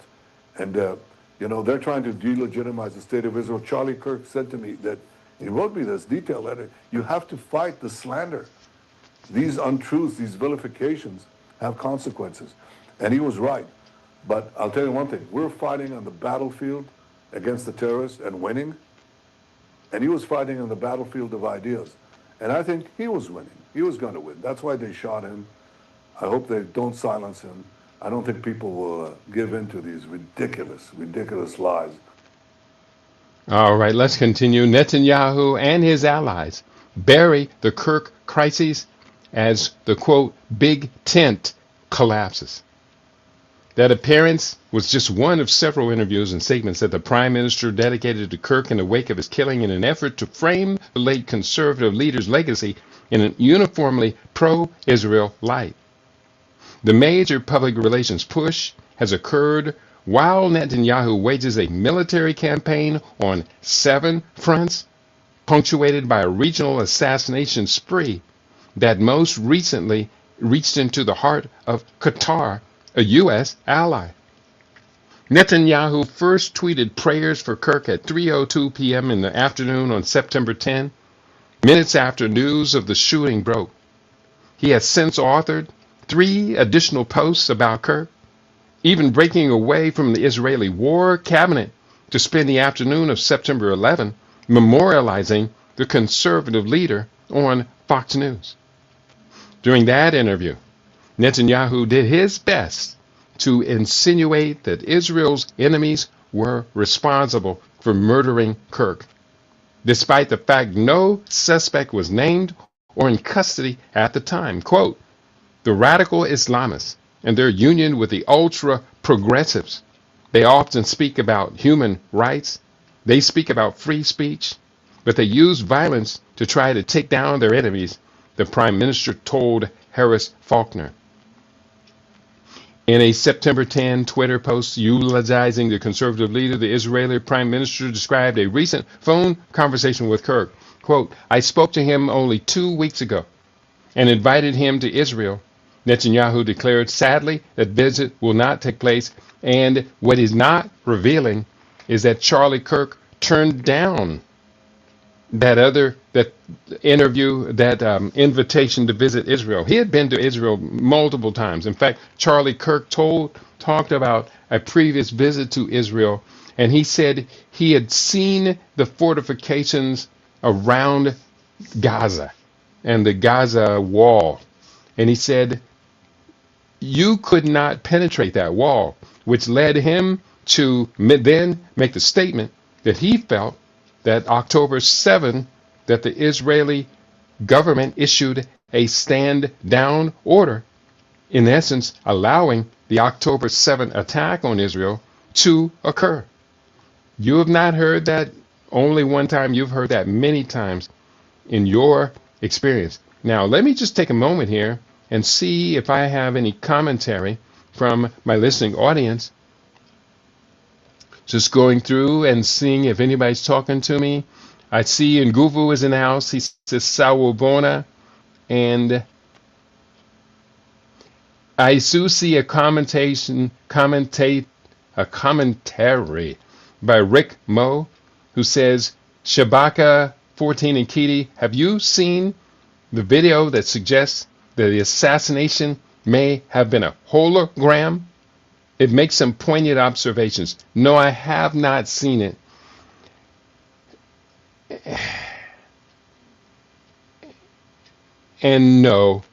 And, they're trying to delegitimize the state of Israel. Charlie Kirk said to me that, he wrote me this detailed letter, you have to fight the slander. These untruths, these vilifications have consequences. And he was right. But I'll tell you one thing, we're fighting on the battlefield against the terrorists and winning. And he was fighting on the battlefield of ideas. And I think he was winning. He was going to win. That's why they shot him. I hope they don't silence him. I don't think people will give in to these ridiculous lies. All right, let's continue. Netanyahu and his allies bury the Kirk crisis as the, quote, big tent collapses. That appearance was just one of several interviews and statements that the prime minister dedicated to Kirk in the wake of his killing in an effort to frame the late conservative leader's legacy in an uniformly pro-Israel light. The major public relations push has occurred while Netanyahu wages a military campaign on 7 fronts, punctuated by a regional assassination spree that most recently reached into the heart of Qatar, a U.S. ally. Netanyahu first tweeted prayers for Kirk at 3:02 p.m. in the afternoon on September 10, minutes after news of the shooting broke. He has since authored 3 additional posts about Kirk, even breaking away from the Israeli war cabinet to spend the afternoon of September 11 memorializing the conservative leader on Fox News. During that interview, Netanyahu did his best to insinuate that Israel's enemies were responsible for murdering Kirk, despite the fact no suspect was named or in custody at the time. Quote, the radical Islamists and their union with the ultra-progressives, they often speak about human rights, they speak about free speech, but they use violence to try to take down their enemies, the prime minister told Harris Faulkner. In a September 10 Twitter post eulogizing the conservative leader, the Israeli prime minister described a recent phone conversation with Kirk. Quote, I spoke to him only 2 weeks ago and invited him to Israel. Netanyahu declared, sadly, that visit will not take place, and what is not revealing is that Charlie Kirk turned down that interview, that invitation to visit Israel. He had been to Israel multiple times. In fact, Charlie Kirk talked about a previous visit to Israel, and he said he had seen the fortifications around Gaza and the Gaza wall. And he said, you could not penetrate that wall, which led him to then make the statement that he felt that October 7, that the Israeli government issued a stand-down order, in essence allowing the October 7 attack on Israel to occur. You have not heard that only one time. You've heard that many times in your experience. Now, let me just take a moment here and see if I have any commentary from my listening audience. Just going through and seeing if anybody's talking to me. I see Nguvu is in the house. He says Sawubona. And I do see a commentary by Rick Moe, who says, Shabaka 14 and Kitty, have you seen the video that suggests that the assassination may have been a hologram? It makes some poignant observations. No, I have not seen it. And no.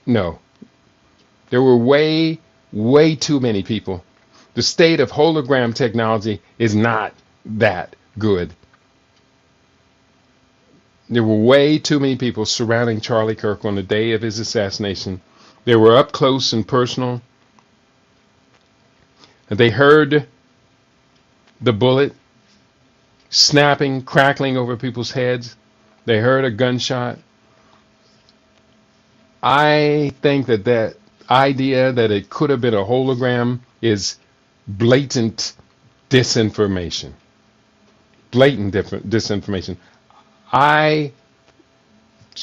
There were way too many people. The state of hologram technology is not that good. There were way too many people surrounding Charlie Kirk on the day of his assassination. They were up close and personal. And they heard the bullet snapping, crackling over people's heads. They heard a gunshot. I think that idea that it could have been a hologram is blatant disinformation. Blatant disinformation. I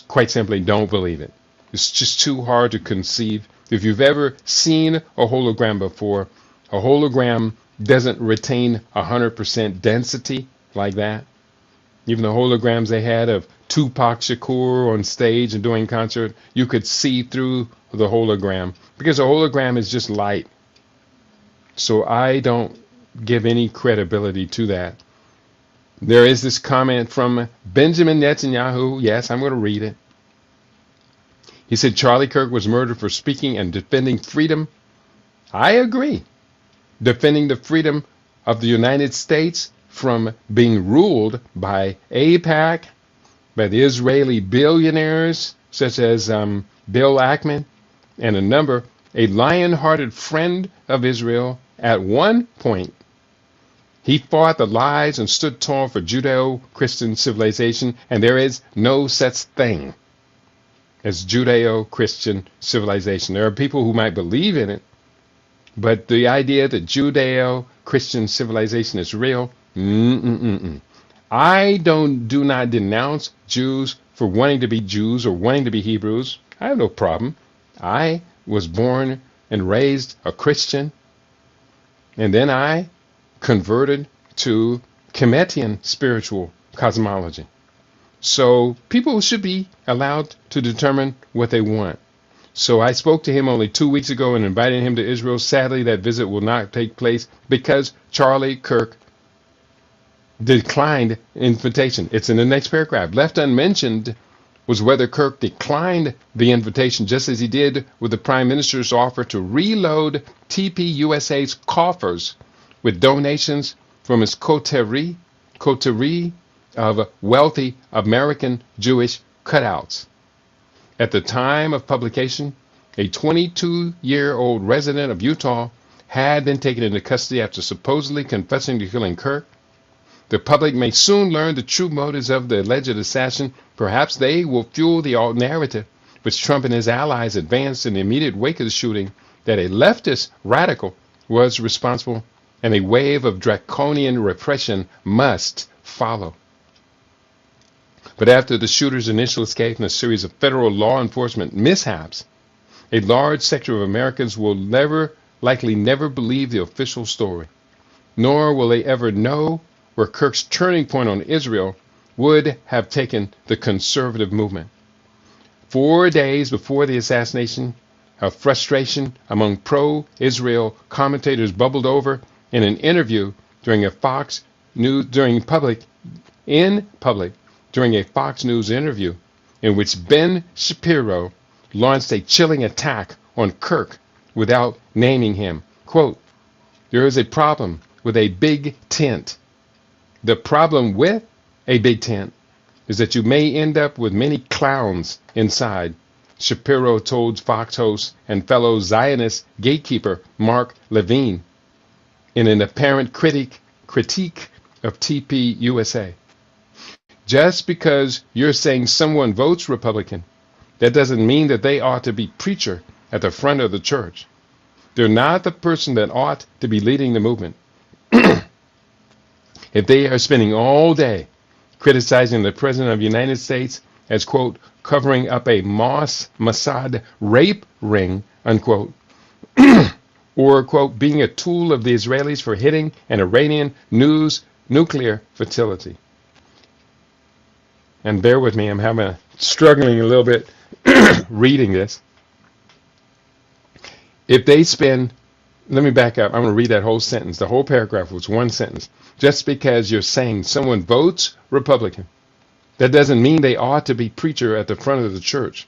quite simply don't believe it. It's just too hard to conceive. If you've ever seen a hologram before, a hologram doesn't retain 100% density like that. Even the holograms they had of Tupac Shakur on stage and doing concert, you could see through the hologram because a hologram is just light. So I don't give any credibility to that. There is this comment from Benjamin Netanyahu. Yes, I'm going to read it. He said Charlie Kirk was murdered for speaking and defending freedom. I agree. Defending the freedom of the United States from being ruled by AIPAC, by the Israeli billionaires such as Bill Ackman and a lion-hearted friend of Israel. At one point, he fought the lies and stood tall for Judeo-Christian civilization, and there is no such thing as Judeo-Christian civilization. There are people who might believe in it, but the idea that Judeo-Christian civilization is real, I do not denounce Jews for wanting to be Jews or wanting to be Hebrews. I have no problem. I was born and raised a Christian, and then I converted to Kemetian spiritual cosmology. So people should be allowed to determine what they want. So I spoke to him only 2 weeks ago and invited him to Israel. Sadly, that visit will not take place because Charlie Kirk declined invitation. It's in the next paragraph. Left unmentioned was whether Kirk declined the invitation, just as he did with the Prime Minister's offer to reload TPUSA's coffers with donations from his coterie of wealthy American Jewish cutouts. At the time of publication, a 22-year-old resident of Utah had been taken into custody after supposedly confessing to killing Kirk. The public may soon learn the true motives of the alleged assassin. Perhaps they will fuel the alt narrative which Trump and his allies advanced in the immediate wake of the shooting, that a leftist radical was responsible and a wave of draconian repression must follow. But after the shooter's initial escape and a series of federal law enforcement mishaps, a large sector of Americans will likely never believe the official story, nor will they ever know where Kirk's turning point on Israel would have taken the conservative movement. 4 days before the assassination, a frustration among pro-Israel commentators bubbled over in an interview during a Fox News interview in which Ben Shapiro launched a chilling attack on Kirk without naming him. Quote, "There is a problem with a big tent. The problem with a big tent is that you may end up with many clowns inside," Shapiro told Fox host and fellow Zionist gatekeeper Mark Levine in an apparent critique of TPUSA. Just because you're saying someone votes Republican, that doesn't mean that they ought to be preacher at the front of the church. They're not the person that ought to be leading the movement. If they are spending all day criticizing the President of the United States as, quote, covering up a Mossad rape ring, unquote, or, quote, being a tool of the Israelis for hitting an Iranian nuclear facility. And bear with me, I'm struggling a little bit reading this. If they spend, let me back up. I'm going to read that whole sentence. The whole paragraph was one sentence. Just because you're saying someone votes Republican, that doesn't mean they ought to be preacher at the front of the church.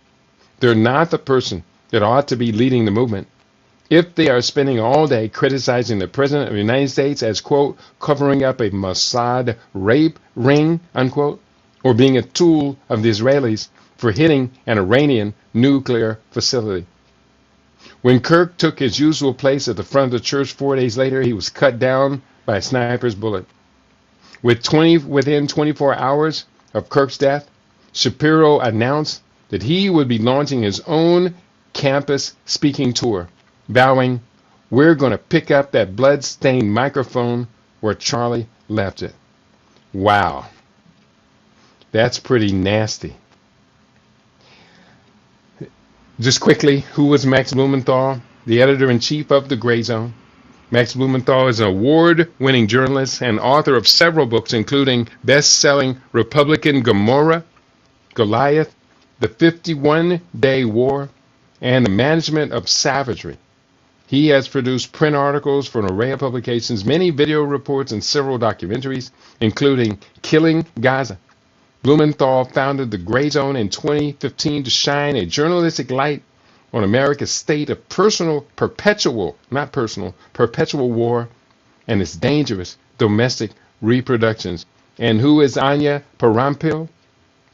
They're not the person that ought to be leading the movement. If they are spending all day criticizing the President of the United States as, quote, covering up a Mossad rape ring, unquote, or being a tool of the Israelis for hitting an Iranian nuclear facility. When Kirk took his usual place at the front of the church 4 days later, he was cut down by a sniper's bullet. Within 24 hours of Kirk's death, Shapiro announced that he would be launching his own campus speaking tour, vowing, we're going to pick up that blood-stained microphone where Charlie left it. Wow. That's pretty nasty. Just quickly, who was Max Blumenthal? The editor-in-chief of The Gray Zone. Max Blumenthal is an award-winning journalist and author of several books, including best-selling Republican Gomorrah, Goliath, The 51-Day War, and The Management of Savagery. He has produced print articles for an array of publications, many video reports, and several documentaries, including Killing Gaza. Blumenthal founded The Gray Zone in 2015 to shine a journalistic light on America's state of perpetual war and its dangerous domestic reproductions. And who is Anya Parampil?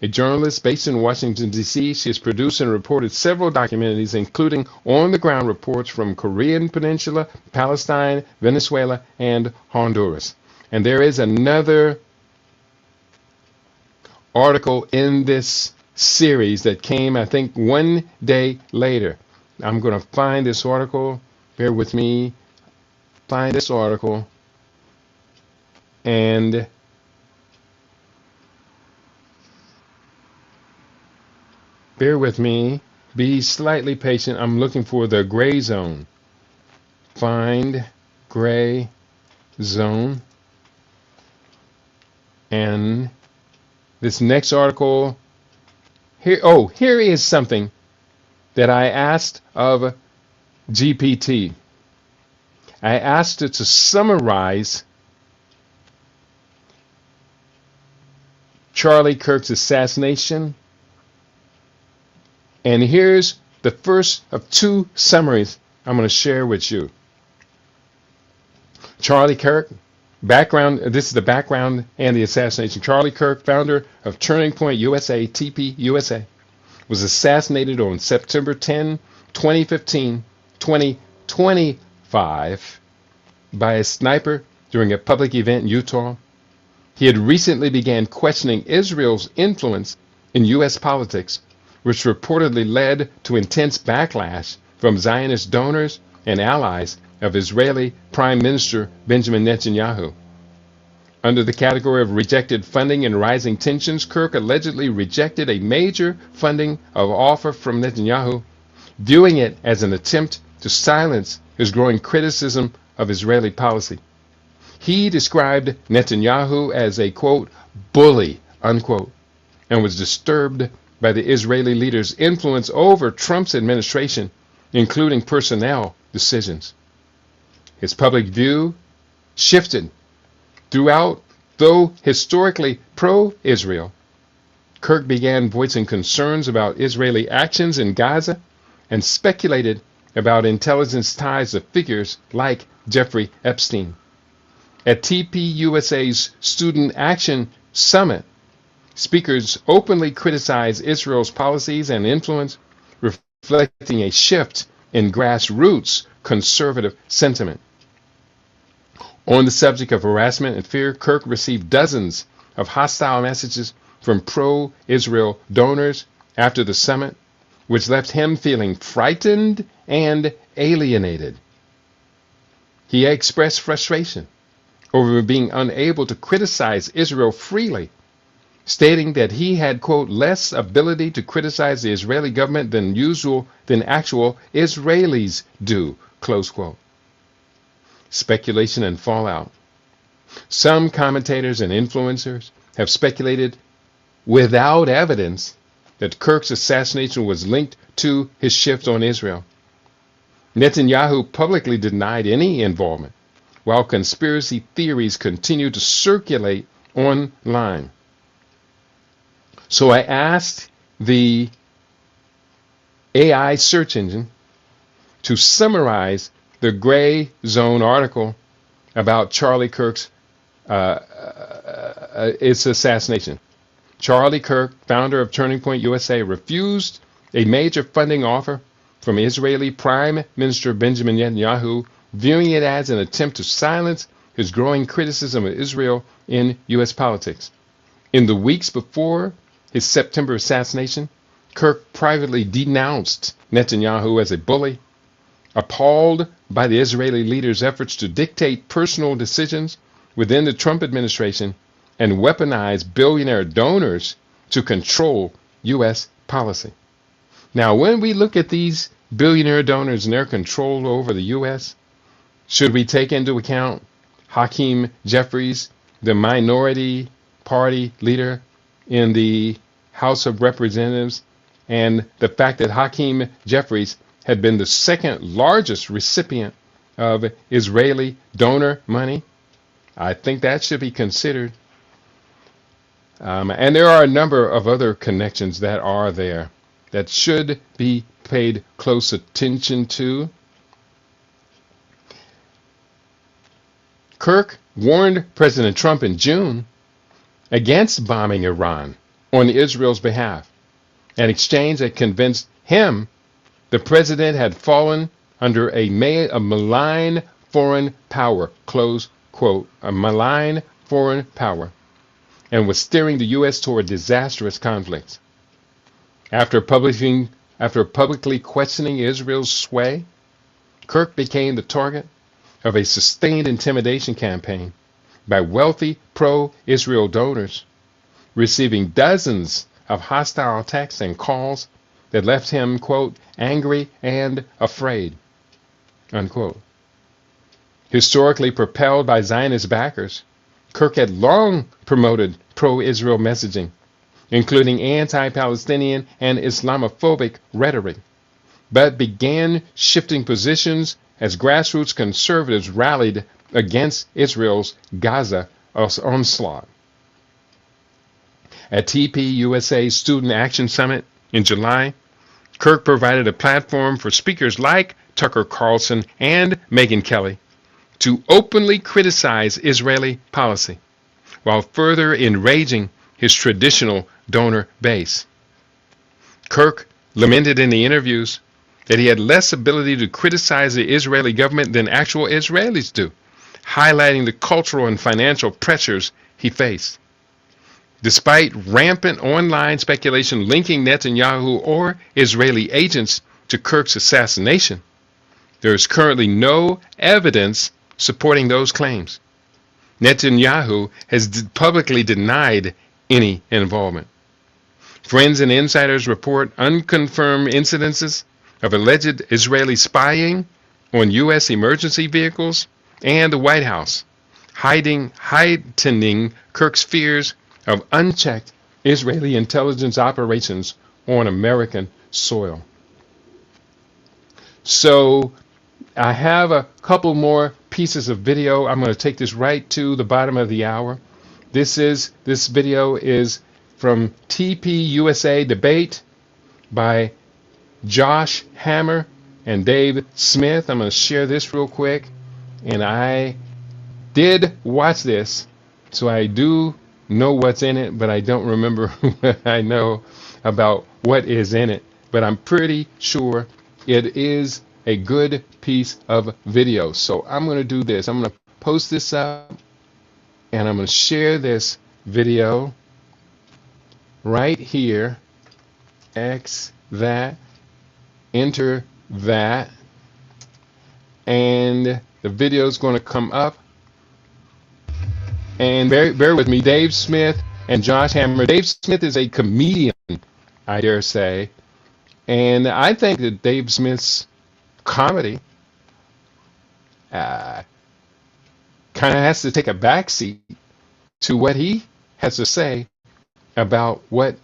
A journalist based in Washington, D.C., she has produced and reported several documentaries, including on-the-ground reports from Korean Peninsula, Palestine, Venezuela, and Honduras. And there is another article in this series that came, I think, 1 day later. I'm going to find this article. Bear with me. Find this article. And bear with me. Be slightly patient. I'm looking for The Gray Zone. Find Gray Zone. And this next article, here is something that I asked of GPT. I asked it to summarize Charlie Kirk's assassination. And here's the first of two summaries I'm going to share with you. Charlie Kirk. Background, this is the background and the assassination. Charlie Kirk, founder of Turning Point USA, TP USA, was assassinated on September 10, 2025 by a sniper during a public event in Utah. He had recently began questioning Israel's influence in U.S. politics, which reportedly led to intense backlash from Zionist donors and allies of Israeli Prime Minister Benjamin Netanyahu. Under the category of rejected funding and rising tensions, Kirk allegedly rejected a major funding offer from Netanyahu, viewing it as an attempt to silence his growing criticism of Israeli policy. He described Netanyahu as a, quote, bully, unquote, and was disturbed by the Israeli leader's influence over Trump's administration, including personnel decisions. His public view shifted throughout. Though historically pro-Israel, Kirk began voicing concerns about Israeli actions in Gaza and speculated about intelligence ties of figures like Jeffrey Epstein. At TPUSA's Student Action Summit, speakers openly criticized Israel's policies and influence, reflecting a shift in grassroots conservative sentiment. On the subject of harassment and fear, Kirk received dozens of hostile messages from pro-Israel donors after the summit, which left him feeling frightened and alienated. He expressed frustration over being unable to criticize Israel freely, stating that he had, quote, less ability to criticize the Israeli government than actual Israelis do, close quote. Speculation and fallout. Some commentators and influencers have speculated without evidence that Kirk's assassination was linked to his shift on Israel. Netanyahu publicly denied any involvement, while conspiracy theories continue to circulate online. So I asked the AI search engine to summarize the gray zone article about Charlie Kirk's its assassination. Charlie Kirk, founder of Turning Point USA, refused a major funding offer from Israeli Prime Minister Benjamin Netanyahu, viewing it as an attempt to silence his growing criticism of Israel in U.S. politics. In the weeks before his September assassination, Kirk privately denounced Netanyahu as a bully, appalled by the Israeli leader's efforts to dictate personal decisions within the Trump administration and weaponize billionaire donors to control U.S. policy. Now, when we look at these billionaire donors and their control over the U.S., should we take into account Hakeem Jeffries, the minority party leader in the House of Representatives, and the fact that Hakeem Jeffries had been the second largest recipient of Israeli donor money? I think that should be considered. And there are a number of other connections that are there that should be paid close attention to. Kirk warned President Trump in June against bombing Iran on Israel's behalf, an exchange that convinced him the president had fallen under a malign foreign power, close quote, a malign foreign power, and was steering the U.S. toward disastrous conflicts. After publicly questioning Israel's sway, Kirk became the target of a sustained intimidation campaign by wealthy pro-Israel donors, receiving dozens of hostile texts and calls that left him, quote, angry and afraid, unquote. Historically propelled by Zionist backers, Kirk had long promoted pro-Israel messaging, including anti-Palestinian and Islamophobic rhetoric, but began shifting positions as grassroots conservatives rallied against Israel's Gaza onslaught. At TP USA's Student Action Summit in July, Kirk provided a platform for speakers like Tucker Carlson and Megyn Kelly to openly criticize Israeli policy, while further enraging his traditional donor base. Kirk lamented in the interviews that he had less ability to criticize the Israeli government than actual Israelis do, highlighting the cultural and financial pressures he faced. Despite rampant online speculation linking Netanyahu or Israeli agents to Kirk's assassination, there is currently no evidence supporting those claims. Netanyahu has publicly denied any involvement. Friends and insiders report unconfirmed incidences of alleged Israeli spying on U.S. emergency vehicles and the White House, heightening Kirk's fears of unchecked Israeli intelligence operations on American soil. So I have a couple more pieces of video. I'm going to take this right to the bottom of the hour. This video is from TP USA Debate by Josh Hammer and Dave Smith. I'm going to share this real quick. And I did watch this, so I do know what's in it, but I don't remember what I know about what is in it. But I'm pretty sure it is a good piece of video. So I'm going to do this. I'm going to post this up, and I'm going to share this video right here. X that, enter that, and the video is going to come up. And bear with me, Dave Smith and Josh Hammer. Dave Smith is a comedian, I dare say, and I think that Dave Smith's comedy kind of has to take a backseat to what he has to say about what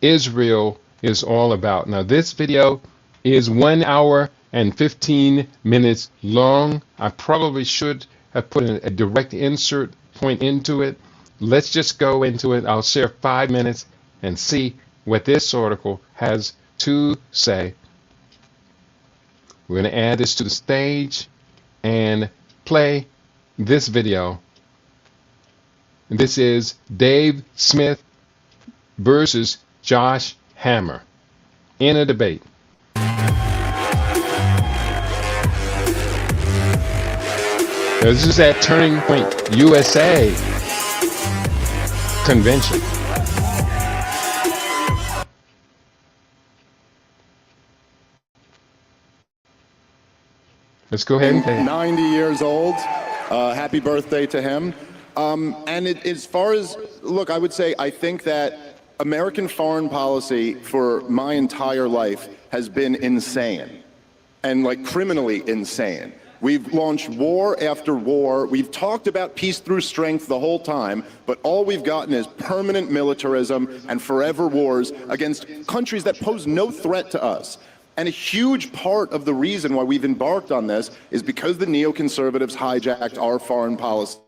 Israel is all about. Now, this video is 1 hour and 15 minutes long. I probably should have put a direct insert point into it. Let's just go into it. I'll share 5 minutes and see what this article has to say. We're going to add this to the stage and play this video. This is Dave Smith versus Josh Hammer in a debate. This is at Turning Point USA convention. Let's go ahead and play. 90 years old. Happy birthday to him. As far as, look, I would say I think that American foreign policy for my entire life has been insane and like criminally insane. We've launched war after war. We've talked about peace through strength the whole time, but all we've gotten is permanent militarism and forever wars against countries that pose no threat to us. And a huge part of the reason why we've embarked on this is because the neoconservatives hijacked our foreign policy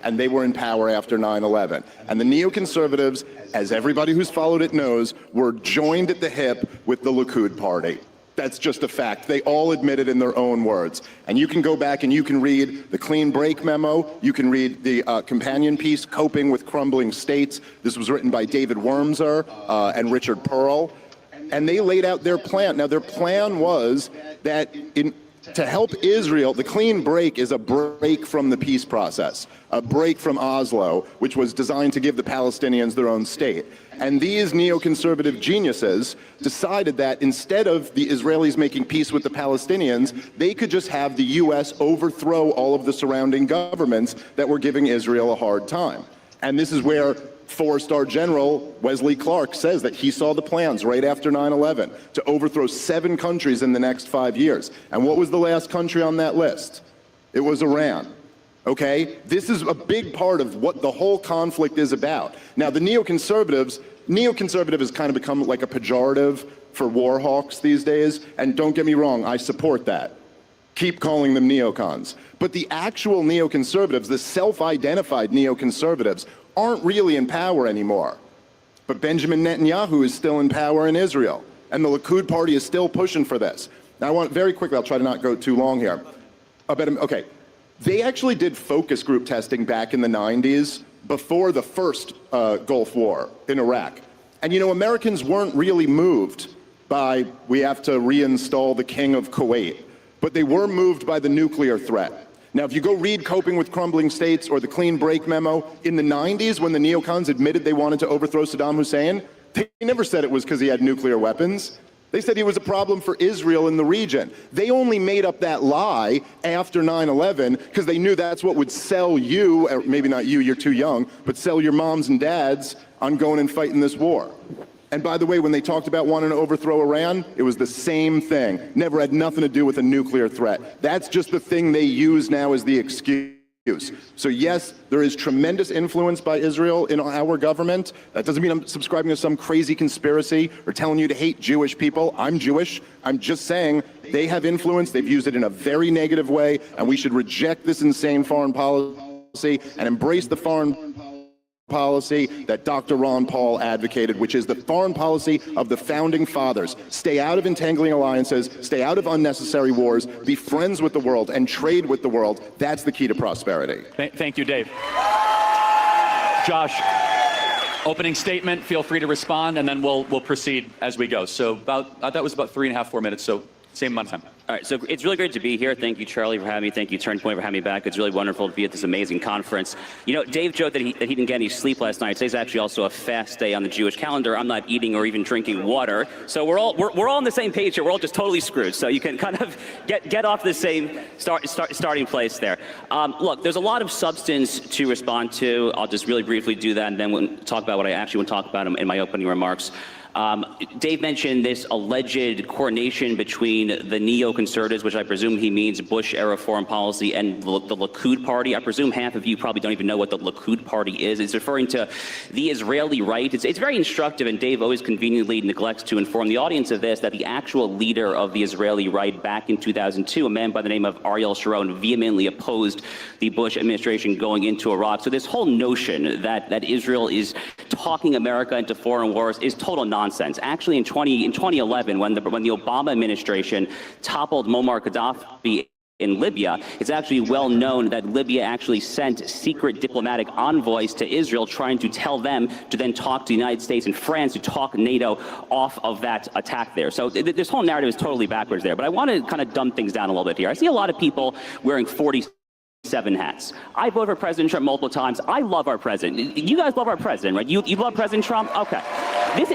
and they were in power after 9/11. And the neoconservatives, as everybody who's followed it knows, were joined at the hip with the Likud party. That's just a fact. They all admit it in their own words. And you can go back and you can read the Clean Break memo. You can read the companion piece, Coping with Crumbling States. This was written by David Wormser and Richard Pearl. And they laid out their plan. Now, their plan was that to help Israel, the clean break is a break from the peace process, a break from Oslo, which was designed to give the Palestinians their own state. And these neoconservative geniuses decided that instead of the Israelis making peace with the Palestinians, they could just have the U.S. overthrow all of the surrounding governments that were giving Israel a hard time. And this is where four-star general Wesley Clark says that he saw the plans right after 9/11 to overthrow 7 countries in the next 5 years. And what was the last country on that list? It was Iran. Okay? This is a big part of what the whole conflict is about. Now, the neoconservative has kind of become like a pejorative for war hawks these days, and don't get me wrong, I support that. Keep calling them neocons. But the actual neoconservatives, the self-identified neoconservatives, aren't really in power anymore. But Benjamin Netanyahu is still in power in Israel, and the Likud party is still pushing for this. Now, I want very quickly, I'll try to not go too long here. Okay, they actually did focus group testing back in the 90s before the first Gulf War in Iraq. And you know, Americans weren't really moved by, we have to reinstall the king of Kuwait, but they were moved by the nuclear threat. Now, if you go read Coping with Crumbling States or the Clean Break memo, in the 90s when the neocons admitted they wanted to overthrow Saddam Hussein, they never said it was because he had nuclear weapons. They said he was a problem for Israel in the region. They only made up that lie after 9/11 because they knew that's what would sell you, or maybe not you, you're too young, but sell your moms and dads on going and fighting this war. And by the way, when they talked about wanting to overthrow Iran, it was the same thing. Never had nothing to do with a nuclear threat. That's just the thing they use now as the excuse. So yes, there is tremendous influence by Israel in our government. That doesn't mean I'm subscribing to some crazy conspiracy or telling you to hate Jewish people. I'm Jewish. I'm just saying they have influence. They've used it in a very negative way, and we should reject this insane foreign policy and embrace the foreign policy that Dr. Ron Paul advocated, which is the foreign policy of the founding fathers. Stay out of entangling alliances, stay out of unnecessary wars, be friends with the world, and trade with the world. That's the key to prosperity. Thank you, Dave. Josh, opening statement, feel free to respond, and then we'll proceed as we go. So that was about 3.5, 4 minutes, so same amount of time. All right, so it's really great to be here. Thank you, Charlie, for having me. Thank you, Turning Point, for having me back. It's really wonderful to be at this amazing conference. You know, Dave joked that he didn't get any sleep last night. Today's actually also a fast day on the Jewish calendar. I'm not eating or even drinking water, so we're all on the same page here. We're all just totally screwed. So you can kind of get off the same starting place there. Look, there's a lot of substance to respond to. I'll just really briefly do that, and then we'll talk about what I actually want to talk about in my opening remarks. Dave mentioned this alleged coordination between the neoconservatives, which I presume he means Bush-era foreign policy, and the Likud party. I presume half of you probably don't even know what the Likud party is. It's referring to the Israeli right. It's very instructive, and Dave always conveniently neglects to inform the audience of this, that the actual leader of the Israeli right back in 2002, a man by the name of Ariel Sharon, vehemently opposed the Bush administration going into Iraq. So this whole notion that Israel is talking America into foreign wars is total nonsense. Actually, in 2011, when the Obama administration toppled Muammar Gaddafi in Libya, it's actually well known that Libya actually sent secret diplomatic envoys to Israel, trying to tell them to then talk to the United States and France to talk NATO off of that attack there. So this whole narrative is totally backwards there. But I want to kind of dumb things down a little bit here. I see a lot of people wearing 47 hats. I voted for President Trump multiple times. I love our president. You guys love our president, right? You love President Trump? Okay. This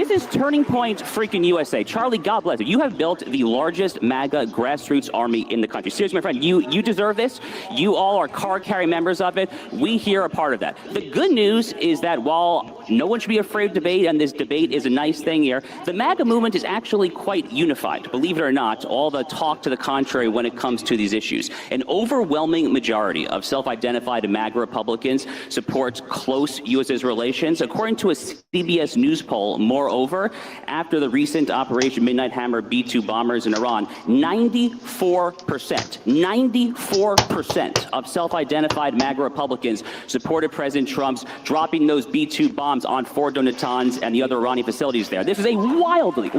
is Turning Point freaking USA. Charlie, God bless you. You have built the largest MAGA grassroots army in the country. Seriously, my friend, you deserve this. You all are card-carrying members of it. We here are part of that. The good news is that while no one should be afraid of debate, and this debate is a nice thing here, the MAGA movement is actually quite unified. Believe it or not, all the talk to the contrary when it comes to these issues. An overwhelming majority of self-identified MAGA Republicans support close U.S.-Israel relations. According to a CBS News poll, moreover, after the recent Operation Midnight Hammer B-2 bombers in Iran, 94% of self-identified MAGA Republicans supported President Trump's dropping those B-2 bombs on Fordo, Natanz, and the other Iranian facilities there. This is a wildly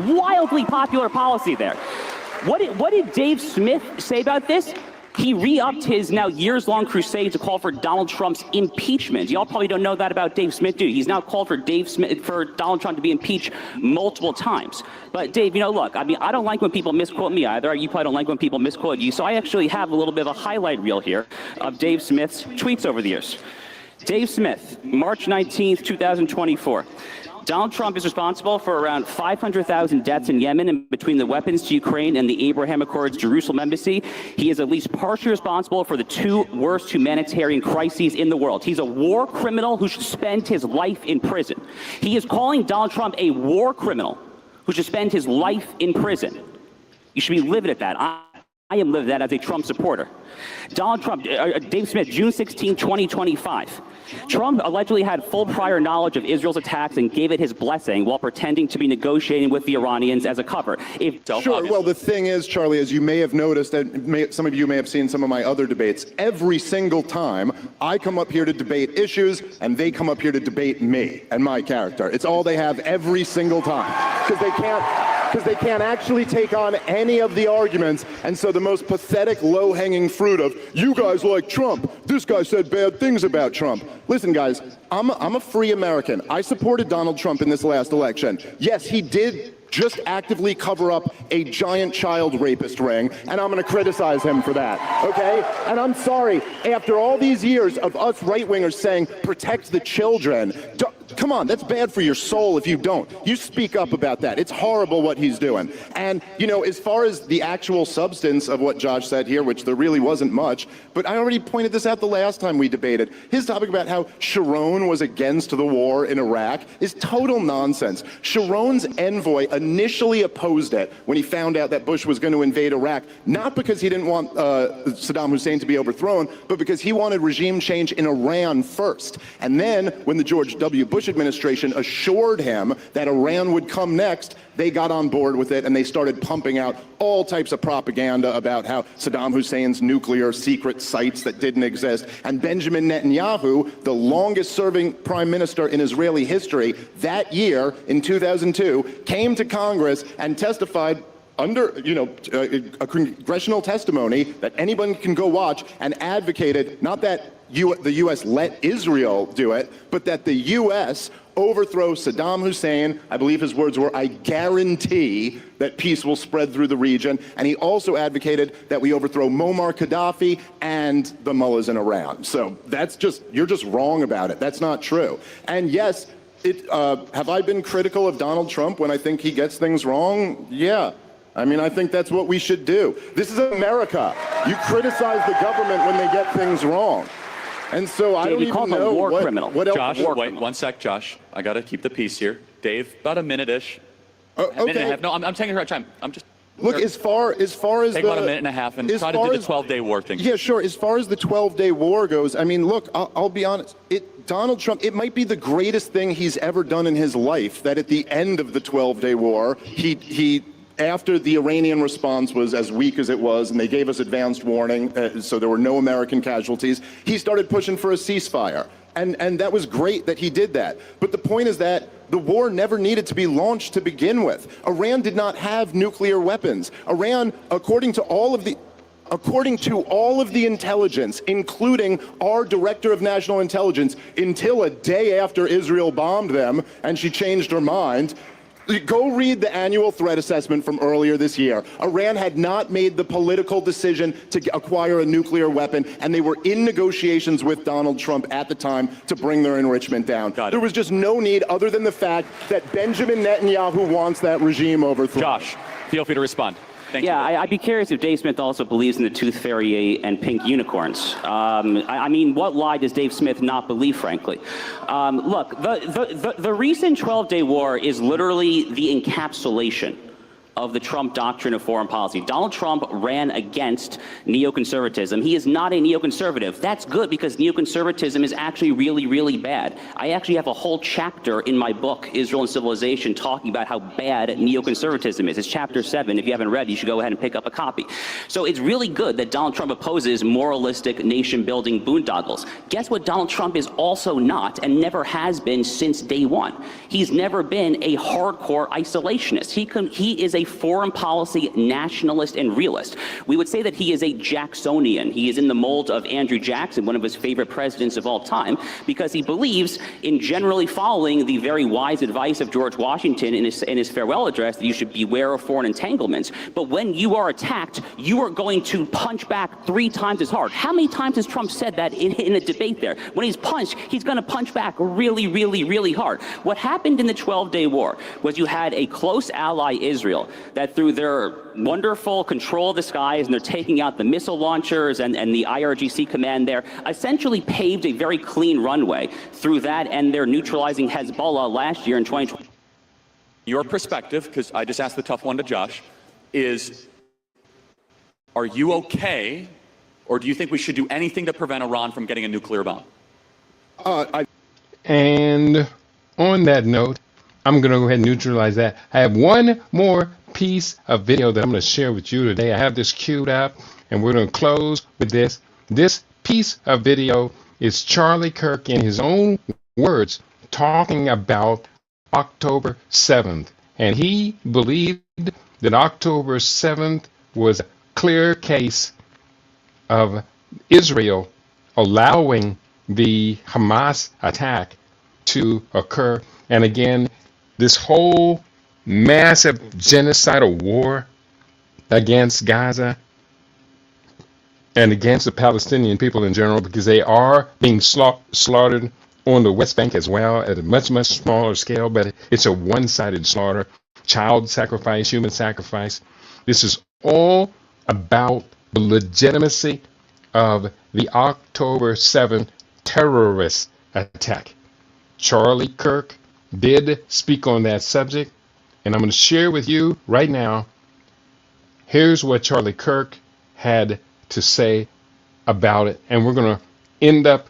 popular policy there. What did Dave Smith say about this? He re-upped his now years-long crusade to call for Donald Trump's impeachment. Y'all probably don't know that about Dave Smith, do you? He's now called for Donald Trump to be impeached multiple times. But Dave, you know, look, I mean, I don't like when people misquote me either. You probably don't like when people misquote you. So I actually have a little bit of a highlight reel here of Dave Smith's tweets over the years. Dave Smith, March 19th, 2024. Donald Trump is responsible for around 500,000 deaths in Yemen, and between the weapons to Ukraine and the Abraham Accords Jerusalem embassy, he is at least partially responsible for the two worst humanitarian crises in the world. He's a war criminal who should spend his life in prison. He is calling Donald Trump a war criminal who should spend his life in prison. You should be livid at that. I am livid at that as a Trump supporter. Donald Trump, Dave Smith, June 16, 2025. Trump allegedly had full prior knowledge of Israel's attacks and gave it his blessing while pretending to be negotiating with the Iranians as a cover. Sure. Well, the thing is, Charlie, as you may have noticed, and some of you may have seen some of my other debates, every single time I come up here to debate issues and they come up here to debate me and my character. It's all they have every single time because they can't actually take on any of the arguments. And so the most pathetic low-hanging fruit of, you guys like Trump, this guy said bad things about Trump. Listen, guys, I'm a free American. I supported Donald Trump in this last election. Yes, he did just actively cover up a giant child rapist ring, and I'm going to criticize him for that, okay? And I'm sorry, after all these years of us right-wingers saying, protect the children, come on, that's bad for your soul if you don't. You speak up about that. It's horrible what he's doing. And, you know, as far as the actual substance of what Josh said here, which there really wasn't much, but I already pointed this out the last time we debated, his topic about how Sharon was against the war in Iraq is total nonsense. Sharon's envoy initially opposed it when he found out that Bush was going to invade Iraq, not because he didn't want Saddam Hussein to be overthrown, but because he wanted regime change in Iran first. And then when the George W. Bush administration assured him that Iran would come next, they got on board with it and they started pumping out all types of propaganda about how Saddam Hussein's nuclear secret sites that didn't exist. And Benjamin Netanyahu, the longest serving prime minister in Israeli history, that year in 2002 came to Congress and testified under, a congressional testimony that anyone can go watch, and advocated not that the U.S. let Israel do it, but that the U.S. overthrow Saddam Hussein. I believe his words were, "I guarantee that peace will spread through the region." And he also advocated that we overthrow Muammar Gaddafi and the mullahs in Iran. So you're just wrong about it. That's not true. And yes, have I been critical of Donald Trump when I think he gets things wrong? Yeah. I mean, I think that's what we should do. This is America. You criticize the government when they get things wrong. And so I don't even know what else. Josh, wait 1 sec, Josh. I got to keep the peace here. Dave, about a minute-ish. Okay. A minute and a half. No, I'm taking her time. I'm just... Look, as far as take about a minute and a half and try to do the 12-day war thing. Yeah, sure. As far as the 12-day war goes, I mean, look, I'll be honest. Donald Trump, it might be the greatest thing he's ever done in his life that at the end of the 12-day war, he after the Iranian response was as weak as it was, and they gave us advanced warning, so there were no American casualties, he started pushing for a ceasefire. And that was great that he did that. But the point is that the war never needed to be launched to begin with. Iran did not have nuclear weapons. Iran, according to all of the intelligence, including our director of national intelligence, until a day after Israel bombed them and she changed her mind, go read the annual threat assessment from earlier this year. Iran had not made the political decision to acquire a nuclear weapon, and they were in negotiations with Donald Trump at the time to bring their enrichment down. There was just no need other than the fact that Benjamin Netanyahu wants that regime overthrown. Josh, feel free to respond. Thank you. I'd be curious if Dave Smith also believes in the tooth fairy and pink unicorns. I mean, what lie does Dave Smith not believe, frankly? Look, the recent 12-day war is literally the encapsulation of the Trump doctrine of foreign policy. Donald Trump ran against neoconservatism. He is not a neoconservative. That's good, because neoconservatism is actually really, really bad. I actually have a whole chapter in my book, Israel and Civilization, talking about how bad neoconservatism is. It's chapter 7. If you haven't read, you should go ahead and pick up a copy. So it's really good that Donald Trump opposes moralistic nation-building boondoggles. Guess what Donald Trump is also not, and never has been since day one? He's never been a hardcore isolationist. He is a foreign policy nationalist and realist. We would say that he is a Jacksonian. He is in the mold of Andrew Jackson, one of his favorite presidents of all time, because he believes in generally following the very wise advice of George Washington in his farewell address, that you should beware of foreign entanglements. But when you are attacked, you are going to punch back 3 times as hard. How many times has Trump said that in a debate there? When he's punched, he's going to punch back really, really, really hard. What happened in the 12-day war was you had a close ally, Israel, that through their wonderful control of the skies, and they're taking out the missile launchers and the IRGC command there, essentially paved a very clean runway through that, and they're neutralizing Hezbollah last year in 2020. Your perspective, because I just asked the tough one to Josh, is, are you okay, or do you think we should do anything to prevent Iran from getting a nuclear bomb? And on that note, I'm going to go ahead and neutralize that. I have one more piece of video that I'm going to share with you today. I have this queued up, and we're going to close with this. This piece of video is Charlie Kirk, in his own words, talking about October 7th. And he believed that October 7th was a clear case of Israel allowing the Hamas attack to occur. And again, this whole massive genocidal war against Gaza and against the Palestinian people in general, because they are being slaughtered on the West Bank as well at a much, much smaller scale, but it's a one-sided slaughter, child sacrifice, human sacrifice. This is all about the legitimacy of the October 7th terrorist attack. Charlie Kirk did speak on that subject, and I'm going to share with you right now. Here's what Charlie Kirk had to say about it, and we're going to end up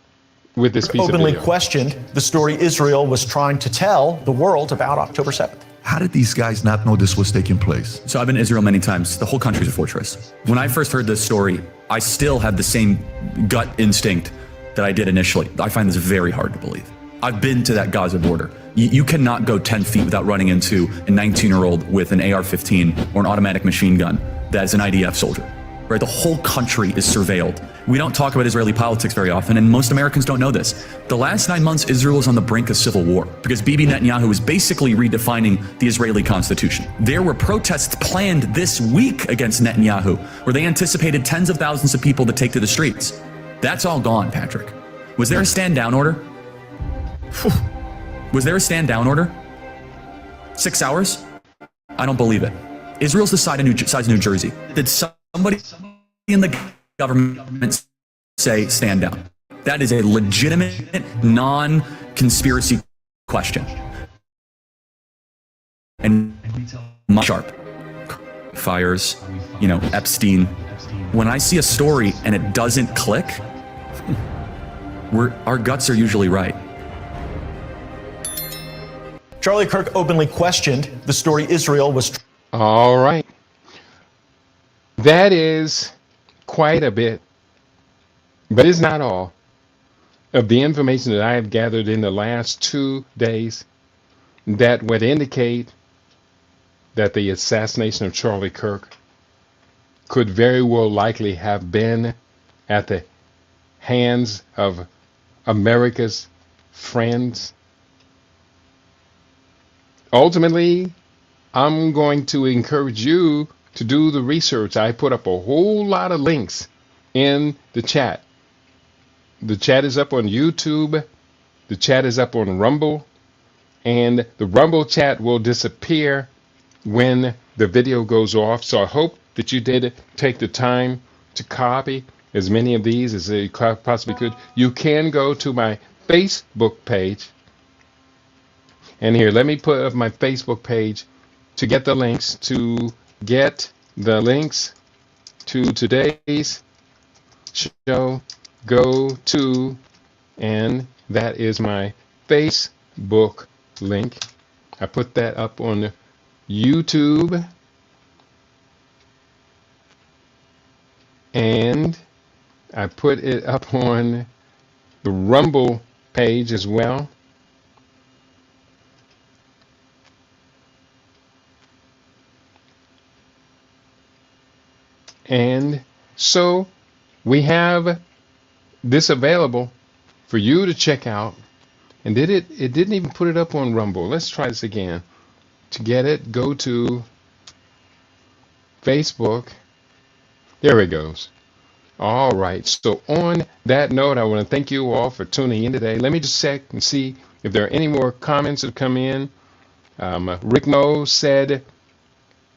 with this piece of video. Openly questioned the story Israel was trying to tell the world about October 7th. How did these guys not know this was taking place? So I've been to Israel many times. The whole country's a fortress. When I first heard this story, I still had the same gut instinct that I did initially. I find this very hard to believe. I've been to that Gaza border. You cannot go 10 feet without running into a 19-year-old with an AR-15 or an automatic machine gun that is an IDF soldier. Right? The whole country is surveilled. We don't talk about Israeli politics very often, and most Americans don't know this. The last 9 months, Israel is on the brink of civil war because Bibi Netanyahu is basically redefining the Israeli constitution. There were protests planned this week against Netanyahu, where they anticipated tens of thousands of people to take to the streets. That's all gone, Patrick. Was there a stand-down order? Whew. Was there a stand-down order? 6 hours? I don't believe it. Israel's the size of New Jersey. Did somebody in the government say stand down? That is a legitimate, non-conspiracy question. And sharp fires, Epstein. When I see a story and it doesn't click, our guts are usually right. Charlie Kirk openly questioned the story Israel was. All right. That is quite a bit, but it's not all of the information that I have gathered in the last 2 days that would indicate that the assassination of Charlie Kirk could very well likely have been at the hands of America's friends. Ultimately, I'm going to encourage you to do the research. I put up a whole lot of links in the chat. The chat is up on YouTube. The chat is up on Rumble. And the Rumble chat will disappear when the video goes off. So I hope that you did take the time to copy as many of these as you possibly could. You can go to my Facebook page. And here, let me put up my Facebook page to get the links to today's show. Go to, and that is my Facebook link. I put that up on YouTube, and I put it up on the Rumble page as well. And so we have this available for you to check out. And it didn't even put it up on Rumble. Let's try this again. To get it, go to Facebook. There it goes. All right. So on that note, I want to thank you all for tuning in today. Let me just check and see if there are any more comments that have come in. Rick Moe said,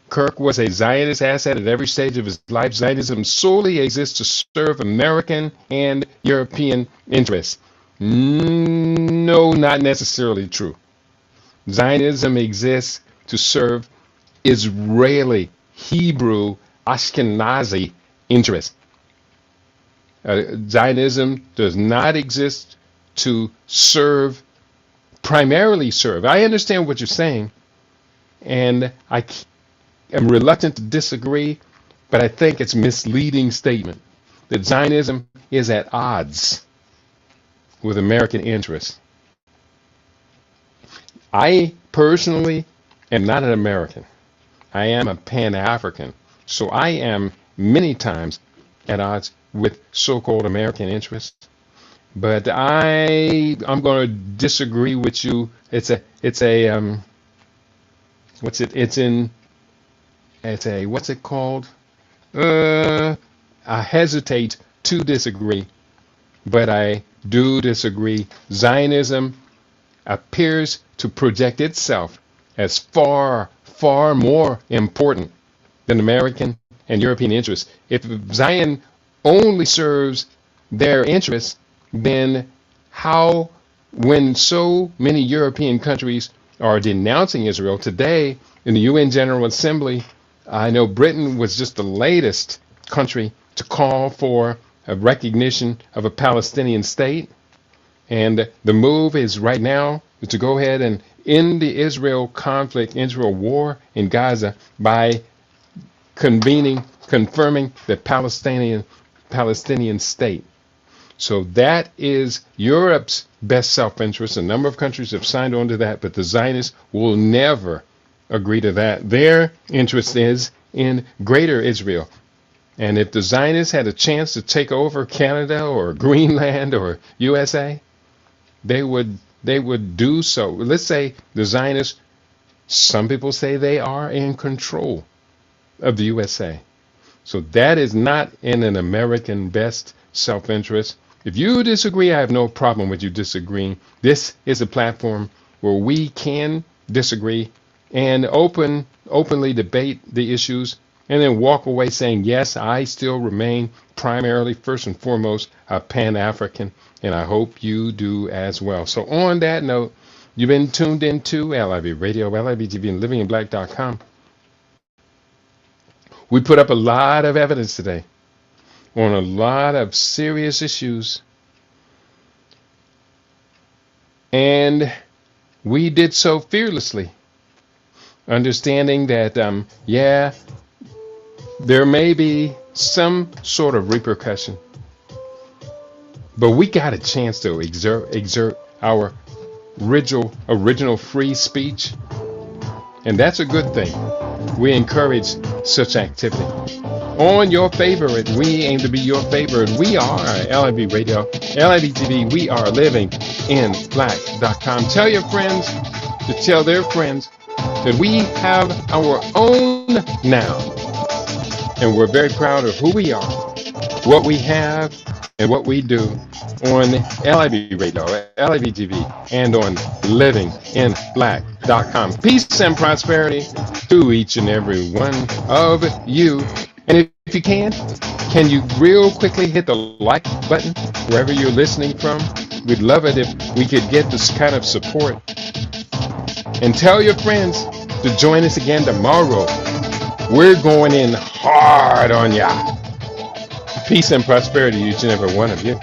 Kirk was a Zionist asset at every stage of his life. Zionism solely exists to serve American and European interests. No, not necessarily true. Zionism exists to serve Israeli, Hebrew, Ashkenazi interests. Zionism does not exist to primarily serve. I understand what you're saying, and I'm reluctant to disagree, but I think it's a misleading statement that Zionism is at odds with American interests. I personally am not an American. I am a Pan-African. So I am many times at odds with so-called American interests. But I'm going to disagree with you. What's it called? I hesitate to disagree, but I do disagree. Zionism appears to project itself as far, far more important than American and European interests. If Zion only serves their interests, then how, when so many European countries are denouncing Israel today in the UN General Assembly, I know Britain was just the latest country to call for a recognition of a Palestinian state. And the move is right now to go ahead and end the Israel conflict, Israel war in Gaza by confirming the Palestinian state. So that is Europe's best self-interest. A number of countries have signed on to that, but the Zionists will never agree to that. Their interest is in greater Israel. And if the Zionists had a chance to take over Canada or Greenland or USA, they would do so. Let's say the Zionists, some people say they are in control of the USA. So that is not in an American best self-interest. If you disagree, I have no problem with you disagreeing. This is a platform where we can disagree and openly debate the issues and then walk away saying, yes, I still remain primarily, first and foremost, a Pan-African, and I hope you do as well. So on that note, you've been tuned into LIV Radio, LIV TV, and livinginblack.com. We put up a lot of evidence today on a lot of serious issues. And we did so fearlessly, understanding that, yeah, there may be some sort of repercussion, but we got a chance to exert our original free speech, and that's a good thing. We encourage such activity. On your favorite, we aim to be your favorite. We are LIV Radio, LIV TV. We are livinginblack.com. Tell your friends to tell their friends that we have our own now. And we're very proud of who we are, what we have, and what we do on LIV Radio, LIV TV, and on livinginblack.com. Peace and prosperity to each and every one of you. And if you can you real quickly hit the like button wherever you're listening from? We'd love it if we could get this kind of support. And tell your friends to join us again tomorrow. We're going in hard on ya. Peace and prosperity to each and every one of you.